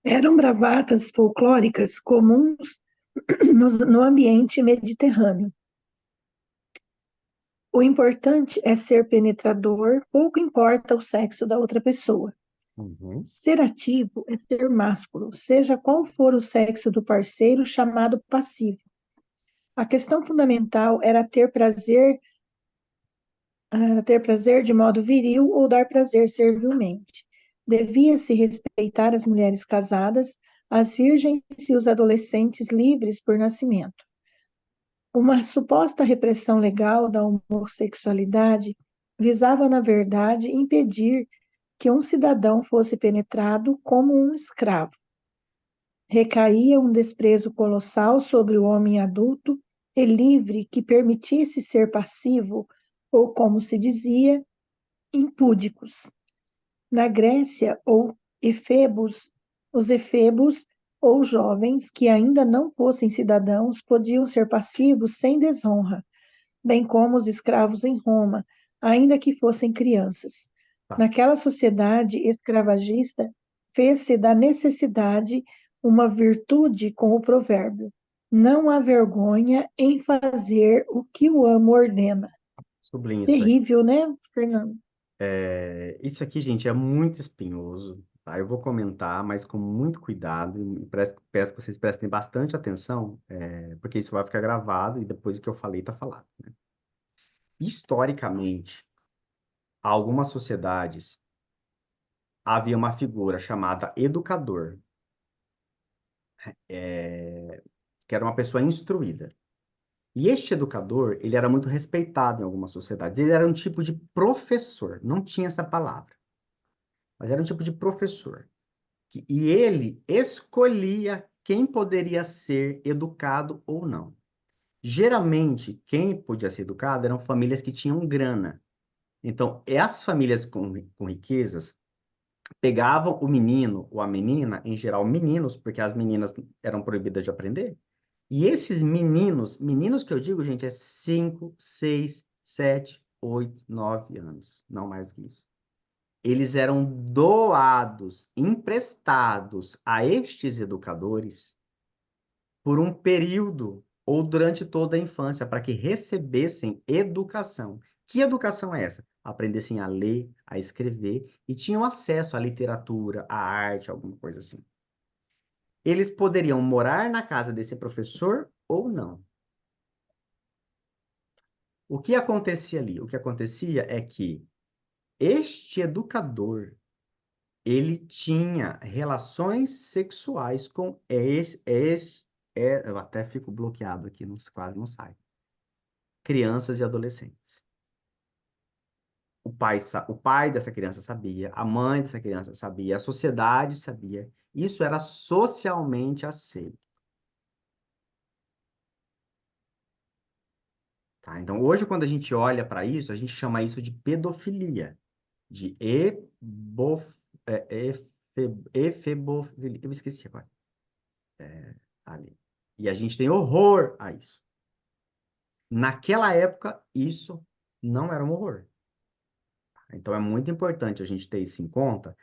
Eram bravatas folclóricas comuns no ambiente mediterrâneo. O importante é ser penetrador, pouco importa o sexo da outra pessoa. Uhum. Ser ativo é ser másculo, seja qual for o sexo do parceiro chamado passivo. A questão fundamental era ter prazer de modo viril ou dar prazer servilmente. Devia-se respeitar as mulheres casadas, as virgens e os adolescentes livres por nascimento. Uma suposta repressão legal da homossexualidade visava, na verdade, impedir que um cidadão fosse penetrado como um escravo. Recaía um desprezo colossal sobre o homem adulto e livre que permitisse ser passivo, ou, como se dizia, impúdicos. Na Grécia, os efebos, ou jovens que ainda não fossem cidadãos, podiam ser passivos sem desonra, bem como os escravos em Roma, ainda que fossem crianças. Tá. Naquela sociedade escravagista, fez-se da necessidade uma virtude com o provérbio: não há vergonha em fazer o que o amo ordena. Sublinhe isso aí. Terrível, né, Fernando? Isso aqui, gente, é muito espinhoso, tá? Eu vou comentar, mas com muito cuidado, e peço que vocês prestem bastante atenção, porque isso vai ficar gravado e depois que eu falei, tá falado, né? Historicamente, algumas sociedades havia uma figura chamada educador, que era uma pessoa instruída. E este educador, ele era muito respeitado em algumas sociedades. Ele era um tipo de professor, não tinha essa palavra, mas era um tipo de professor. E ele escolhia quem poderia ser educado ou não. Geralmente, quem podia ser educado eram famílias que tinham grana. Então, as famílias com riquezas pegavam o menino ou a menina, em geral meninos, porque as meninas eram proibidas de aprender. E esses meninos que eu digo, gente, é 5, 6, 7, 8, 9 anos, não mais que isso. eles eram doados, emprestados a estes educadores por um período ou durante toda a infância, para que recebessem educação. Que educação é essa? Aprendessem a ler, a escrever e tinham acesso à literatura, à arte, alguma coisa assim. Eles poderiam morar na casa desse professor ou não. O que acontecia ali? O que acontecia é que este educador, ele tinha relações sexuais com eu até fico bloqueado aqui, quase não sai. Crianças e adolescentes. O pai dessa criança sabia, a mãe dessa criança sabia, a sociedade sabia. Isso era socialmente aceito. Tá? Então, hoje, quando a gente olha para isso, a gente chama isso de pedofilia, de efebofilia. Eu esqueci agora. Ali. E a gente tem horror a isso. Naquela época, isso não era um horror. Então, é muito importante a gente ter isso em conta,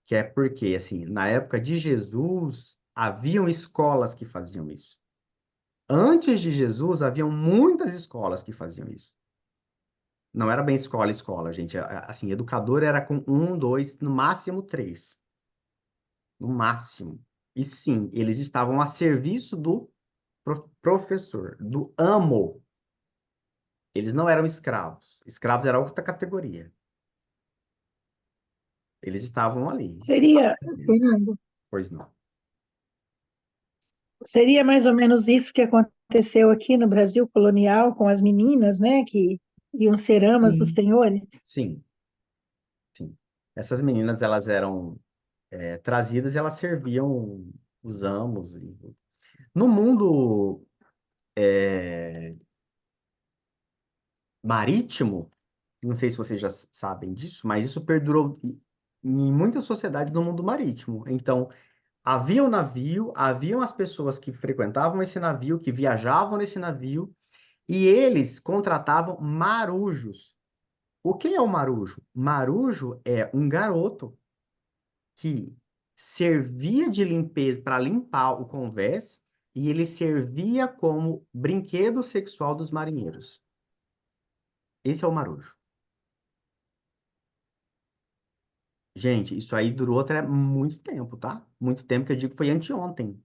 que é porque, assim, na época de Jesus, haviam escolas que faziam isso. Antes de Jesus, haviam muitas escolas que faziam isso. Não era bem escola, gente. Assim, educador era com 1, 2, no máximo 3. No máximo. E sim, eles estavam a serviço do professor, do amo. Eles não eram escravos. Escravos era outra categoria. Eles estavam ali. Seria, Fernando, Pois não. seria mais ou menos isso que aconteceu aqui no Brasil colonial com as meninas, né, que iam ser amas dos Sim. senhores. Sim, sim. Essas meninas, elas eram trazidas e elas serviam os amos. No mundo marítimo, não sei se vocês já sabem disso, mas isso perdurou em muitas sociedades no mundo marítimo. Então, havia um navio, haviam as pessoas que frequentavam esse navio, que viajavam nesse navio, e eles contratavam marujos. O que é o marujo? Marujo é um garoto que servia de limpeza para limpar o convés e ele servia como brinquedo sexual dos marinheiros. Esse é o marujo. Gente, isso aí durou até muito tempo, tá? Muito tempo que eu digo que foi anteontem,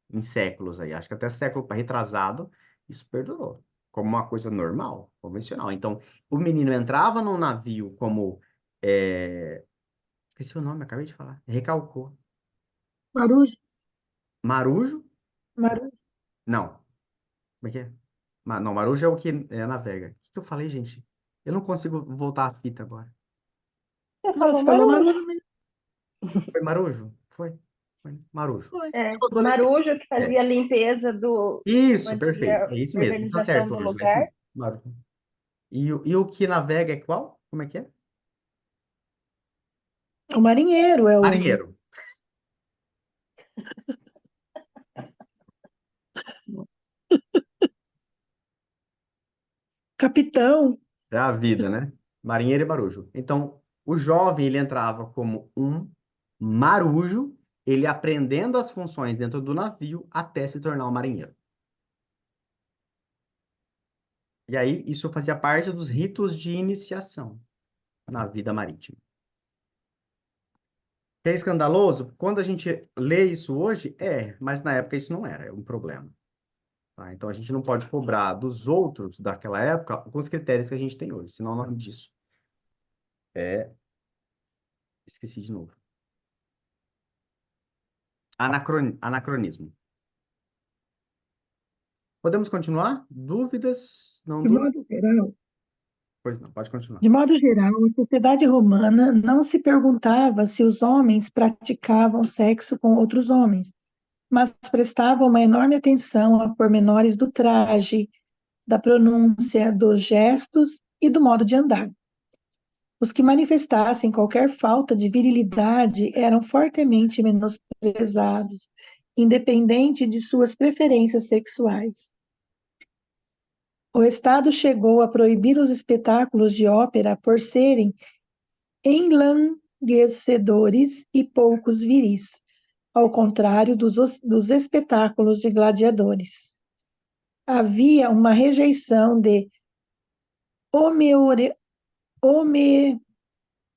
em séculos aí. Acho que até século retrasado, isso perdurou como uma coisa normal, convencional. Então, o menino entrava num navio como... Esqueci o nome, acabei de falar. Recalcou. Marujo, Marujo? Marujo. Não. Como é que é? Não, marujo é o que navega. O que eu falei, gente? Eu não consigo voltar a fita agora. Você Não, falou você falou marujo. Marujo mesmo. Foi marujo? Foi marujo. Foi. É, Adolescente. marujo que É. fazia a limpeza Isso, perfeito. mantinha É isso mesmo. Tá organização certo, do Ângela. É isso lugar. mesmo. Marujo. E o que navega é qual? Como é que é? O marinheiro é o Marinheiro. capitão. É a vida, né? Marinheiro e marujo. Então, o jovem, ele entrava como um marujo, ele aprendendo as funções dentro do navio até se tornar um marinheiro. E aí, isso fazia parte dos ritos de iniciação na vida marítima. É escandaloso? Quando a gente lê isso hoje, mas na época isso não era um problema. Tá? Então, a gente não pode cobrar dos outros daquela época com os critérios que a gente tem hoje, senão o nome disso é... Esqueci de novo. Anacronismo. Podemos continuar? Dúvidas? Não De dúvidas? modo geral, Pois não, pode continuar. de modo geral, a sociedade romana não se perguntava se os homens praticavam sexo com outros homens, mas prestava uma enorme atenção a pormenores do traje, da pronúncia, dos gestos e do modo de andar. Os que manifestassem qualquer falta de virilidade eram fortemente menosprezados, independente de suas preferências sexuais. O Estado chegou a proibir os espetáculos de ópera por serem enlarguecedores e poucos viris, ao contrário dos espetáculos de gladiadores. Havia uma rejeição de homeore- home-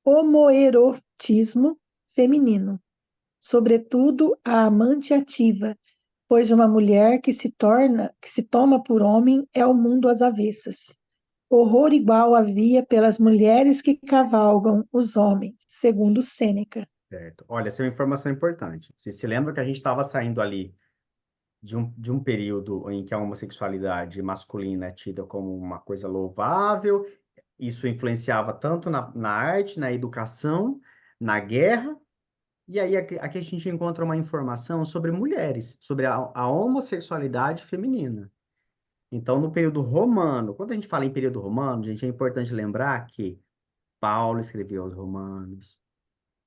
homoerotismo feminino, sobretudo a amante ativa, pois uma mulher que se toma por homem é o mundo às avessas. Horror igual havia pelas mulheres que cavalgam os homens, segundo Sêneca. Certo. Olha, essa é uma informação importante. Você se lembra que a gente estava saindo ali de um período em que a homossexualidade masculina é tida como uma coisa louvável, isso influenciava tanto na arte, na educação, na guerra, e aí aqui a gente encontra uma informação sobre mulheres, sobre a homossexualidade feminina. Então, no período romano, quando a gente fala em período romano, gente, é importante lembrar que Paulo escreveu aos Romanos,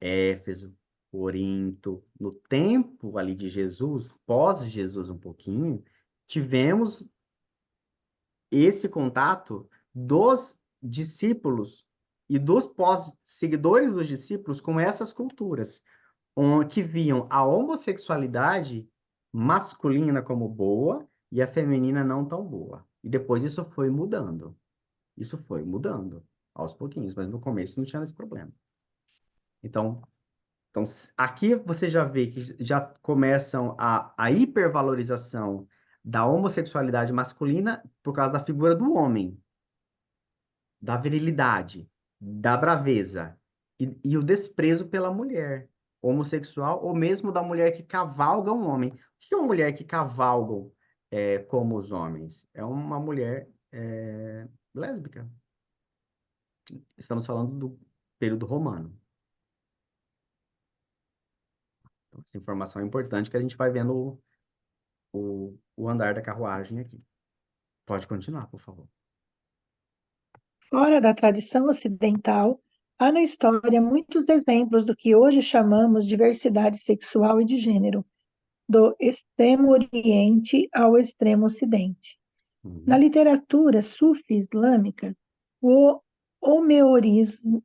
Éfeso, Corinto, no tempo ali de Jesus, pós-Jesus um pouquinho, tivemos esse contato dos discípulos e dos pós-seguidores dos discípulos com essas culturas, que viam a homossexualidade masculina como boa e a feminina não tão boa. E depois isso foi mudando. Isso foi mudando aos pouquinhos, mas no começo não tinha esse problema. Então, aqui você já vê que já começam a hipervalorização da homossexualidade masculina por causa da figura do homem, da virilidade, da braveza e o desprezo pela mulher homossexual ou mesmo da mulher que cavalga um homem. O que é uma mulher que cavalga como os homens? É uma mulher lésbica. Estamos falando do período romano. Então, essa informação é importante que a gente vai vendo o andar da carruagem aqui. Pode continuar, por favor. Fora da tradição ocidental, há na história muitos exemplos do que hoje chamamos diversidade sexual e de gênero, do extremo Oriente ao extremo Ocidente. Na literatura sufi islâmica, o homeorotismo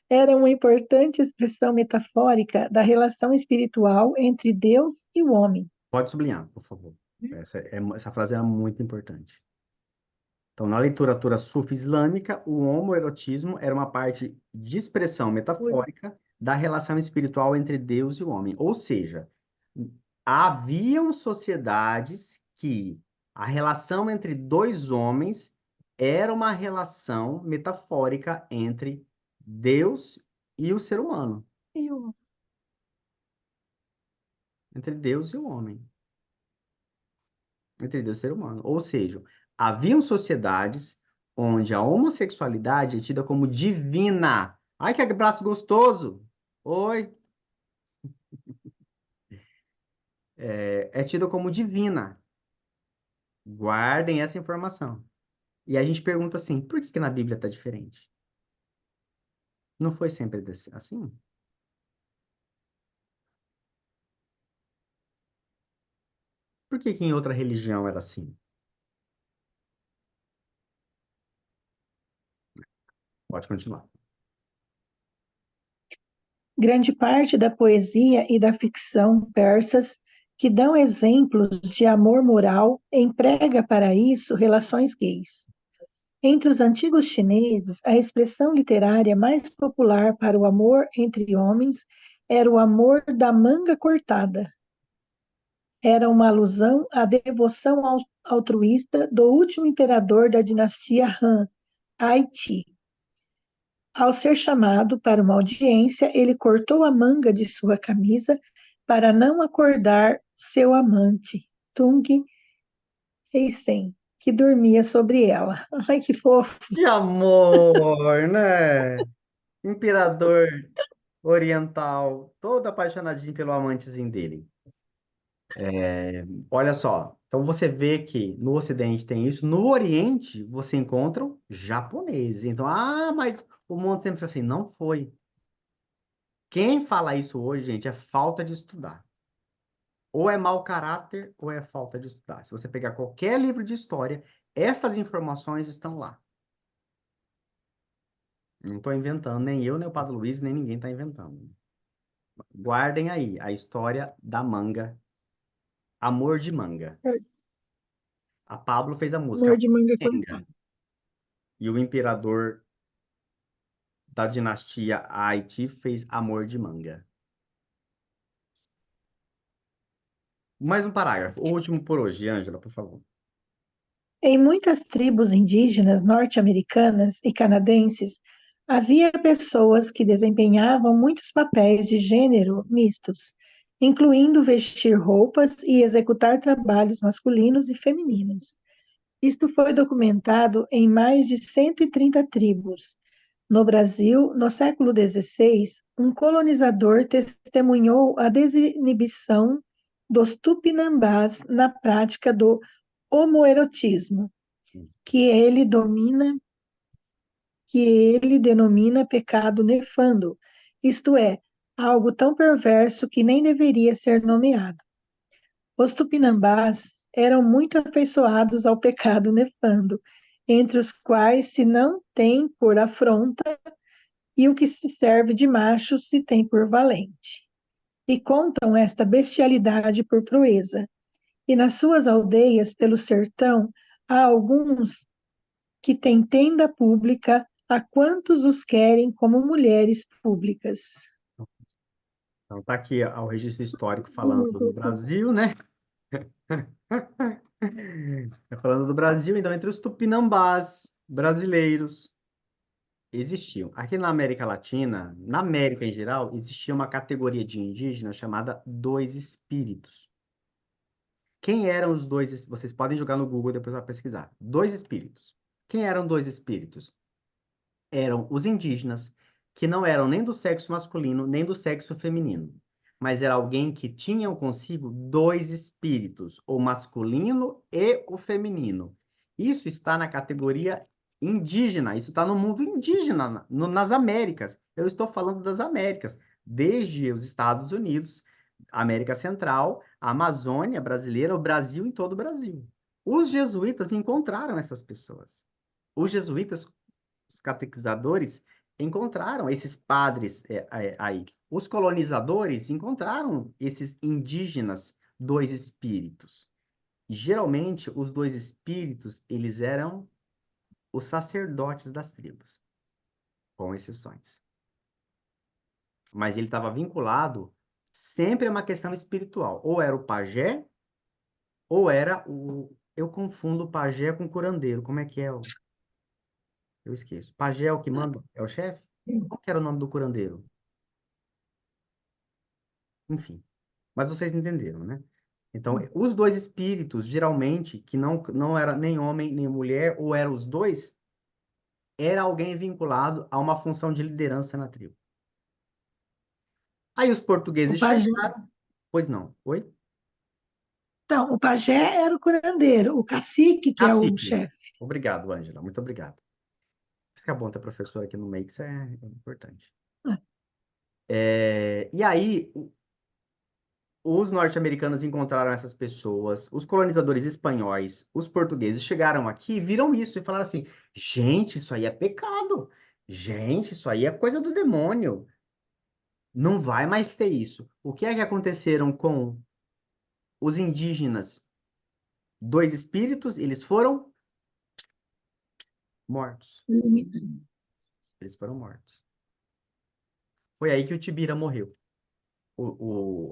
era uma importante expressão metafórica da relação espiritual entre Deus e o homem. Pode sublinhar, por favor. Essa frase é muito importante. Então, na literatura sufi islâmica, o homoerotismo era uma parte de expressão metafórica da relação espiritual entre Deus e o homem. Ou seja, haviam sociedades que a relação entre dois homens era uma relação metafórica entre Deus e o ser humano. Entre Deus e o homem. Entre Deus e o ser humano. Ou seja, haviam sociedades onde a homossexualidade é tida como divina. Ai, que abraço gostoso! Oi! É tida como divina. Guardem essa informação. E a gente pergunta assim, por que na Bíblia está diferente? Não foi sempre assim? Por que em outra religião era assim? Pode continuar. Grande parte da poesia e da ficção persas que dão exemplos de amor moral emprega para isso relações gays. Entre os antigos chineses, a expressão literária mais popular para o amor entre homens era o amor da manga cortada. Era uma alusão à devoção altruísta do último imperador da dinastia Han, Ai-Ti. Ao ser chamado para uma audiência, ele cortou a manga de sua camisa para não acordar seu amante, Tung Heisen, que dormia sobre ela. Ai, que fofo! Que amor, né? Imperador oriental, todo apaixonadinho pelo amantezinho dele. Olha só, então você vê que no Ocidente tem isso, no Oriente você encontra o japonês. Então, mas o mundo sempre foi assim, não foi. Quem fala isso hoje, gente, é falta de estudar. Ou é mau caráter, ou é falta de estudar. Se você pegar qualquer livro de história, essas informações estão lá. Não estou inventando, nem eu, nem o Padre Luiz, nem ninguém está inventando. Guardem aí a história da manga, Amor de Manga. A Pablo fez a música Amor de manga Manga, e o imperador da dinastia Haiti fez Amor de Manga. Mais um parágrafo, o último por hoje, Ângela, por favor. Em muitas tribos indígenas norte-americanas e canadenses, havia pessoas que desempenhavam muitos papéis de gênero mistos, incluindo vestir roupas e executar trabalhos masculinos e femininos. Isto foi documentado em mais de 130 tribos. No Brasil, no século XVI, um colonizador testemunhou a desinibição dos tupinambás na prática do homoerotismo, que ele denomina pecado nefando, isto é, algo tão perverso que nem deveria ser nomeado. Os tupinambás eram muito afeiçoados ao pecado nefando, entre os quais se não tem por afronta e o que se serve de macho se tem por valente. E contam esta bestialidade por proeza. E nas suas aldeias pelo sertão há alguns que têm tenda pública a quantos os querem como mulheres públicas. Então, está aqui o registro histórico falando do Brasil, né? Falando do Brasil, então, entre os tupinambás brasileiros existiam. Aqui na América Latina, na América em geral, existia uma categoria de indígenas chamada dois espíritos. Quem eram os dois? Vocês podem jogar no Google depois vai pesquisar. Dois espíritos. Quem eram dois espíritos? Eram os indígenas, que não eram nem do sexo masculino, nem do sexo feminino, mas era alguém que tinha consigo dois espíritos, o masculino e o feminino. Isso está na categoria indígena, isso está no mundo indígena, nas Américas. Eu estou falando das Américas, desde os Estados Unidos, América Central, a Amazônia brasileira, o Brasil, em todo o Brasil. Os jesuítas encontraram essas pessoas. Os jesuítas, os catequizadores, encontraram esses padres aí. Os colonizadores encontraram esses indígenas dois espíritos. E, geralmente, os dois espíritos, eles eram os sacerdotes das tribos, com exceções. Mas ele estava vinculado sempre a uma questão espiritual. Ou era o pajé, ou era o... Eu confundo pajé com curandeiro. Como é que é? Eu esqueço. Pajé é o que manda? É o chefe? Qual que era o nome do curandeiro? Enfim. Mas vocês entenderam, né? Então, os dois espíritos, geralmente, que não era nem homem nem mulher, ou eram os dois, era alguém vinculado a uma função de liderança na tribo. Aí os O portugueses pajé, chegaram. Pois não. Oi? então, o pajé era o curandeiro, o cacique que é o Cacique. chefe. Obrigado, Ângela. Muito obrigado. Por isso que é bom ter professor aqui no meio, que isso é importante. E aí, os norte-americanos encontraram essas pessoas, os colonizadores espanhóis, os portugueses chegaram aqui, viram isso e falaram assim: gente, isso aí é pecado. Gente, isso aí é coisa do demônio. Não vai mais ter isso. O que é que aconteceram com os indígenas? Dois espíritos, eles foram mortos. Eles foram mortos. Foi aí que o Tibira morreu.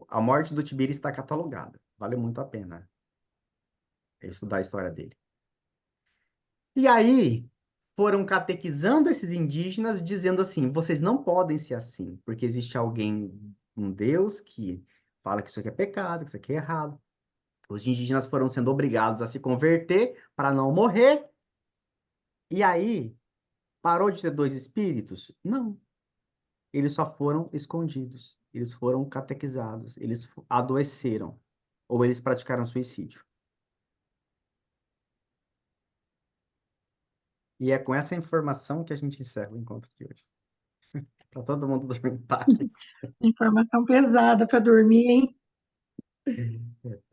A morte do Tibira está catalogada. Vale muito a pena estudar a história dele. E aí foram catequizando esses indígenas, dizendo assim: vocês não podem ser assim, porque existe alguém, um Deus, que fala que isso aqui é pecado, que isso aqui é errado. Os indígenas foram sendo obrigados a se converter para não morrer. E aí, parou de ter dois espíritos? Não. Eles só foram escondidos. Eles foram catequizados. Eles adoeceram. Ou eles praticaram suicídio. E é com essa informação que a gente encerra o encontro de hoje. Para todo mundo dormir em paz. Informação pesada para dormir, hein?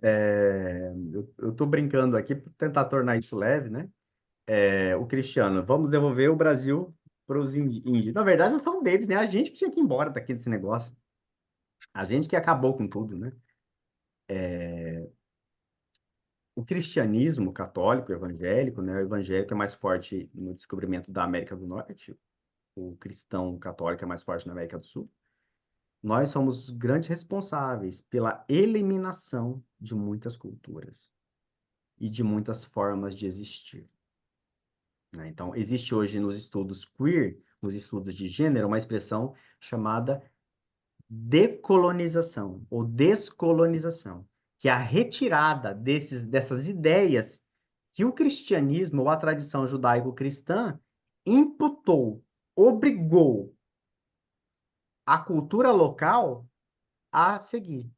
Eu estou brincando aqui para tentar tornar isso leve, né? O Cristiano, vamos devolver o Brasil para os índios. Na verdade, não são deles, né? A gente que tinha que ir embora daqui desse negócio. A gente que acabou com tudo, né? O cristianismo católico, evangélico, né? O evangélico é mais forte no descobrimento da América do Norte, o cristão católico é mais forte na América do Sul. Nós somos os grandes responsáveis pela eliminação de muitas culturas e de muitas formas de existir, né? Então, existe hoje nos estudos queer, nos estudos de gênero, uma expressão chamada decolonização ou descolonização, que é a retirada dessas ideias que o cristianismo ou a tradição judaico-cristã imputou, obrigou a cultura local a seguir.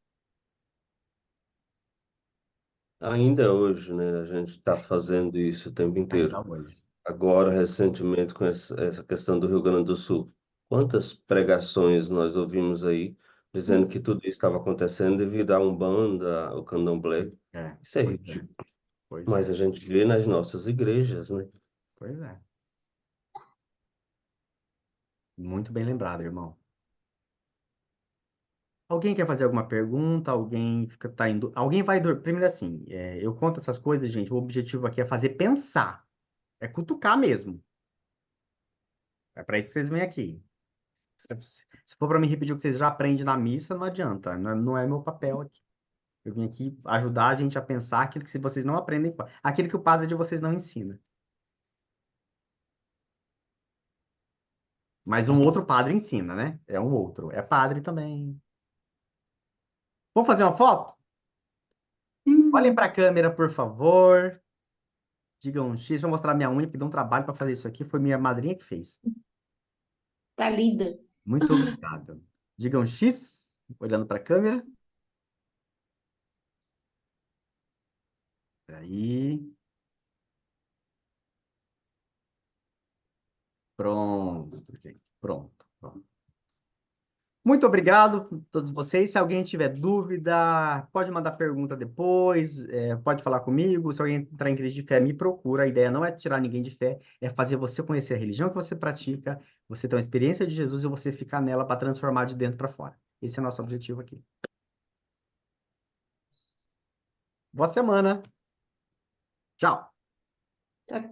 Ainda hoje, né, a gente está fazendo isso o tempo Ainda inteiro. hoje. Agora, recentemente, com essa questão do Rio Grande do Sul, quantas pregações nós ouvimos aí dizendo que tudo isso estava acontecendo devido à Umbanda, ao Candomblé. É, Isso é pois é, ridículo. pois Mas é, a gente vê nas nossas igrejas, né? pois é. Muito bem lembrado, irmão. Alguém quer fazer alguma pergunta? Alguém tá indo. Alguém vai dormir. Primeiro assim, eu conto essas coisas, gente. O objetivo aqui é fazer pensar. É cutucar mesmo. É para isso que vocês vêm aqui. Se for para me repetir o que vocês já aprendem na missa, não adianta. Não é meu papel aqui. Eu vim aqui ajudar a gente a pensar aquilo que se vocês não aprendem, aquilo que o padre de vocês não ensina. Mas um outro padre ensina, né? É um outro. É padre também. Vamos fazer uma foto? Olhem para a câmera, por favor. Digam um X. Deixa eu mostrar minha unha, porque deu um trabalho para fazer isso aqui. Foi minha madrinha que fez. Tá lida. Muito obrigado. Digam um X, olhando para a câmera. Aí. Pronto, gente. Pronto, pronto. Muito obrigado a todos vocês. Se alguém tiver dúvida, pode mandar pergunta depois, pode falar comigo. Se alguém entrar em crise de fé, me procura. A ideia não é tirar ninguém de fé, é fazer você conhecer a religião que você pratica, você ter uma experiência de Jesus e você ficar nela para transformar de dentro para fora. Esse é o nosso objetivo aqui. Boa semana. Tchau. Tá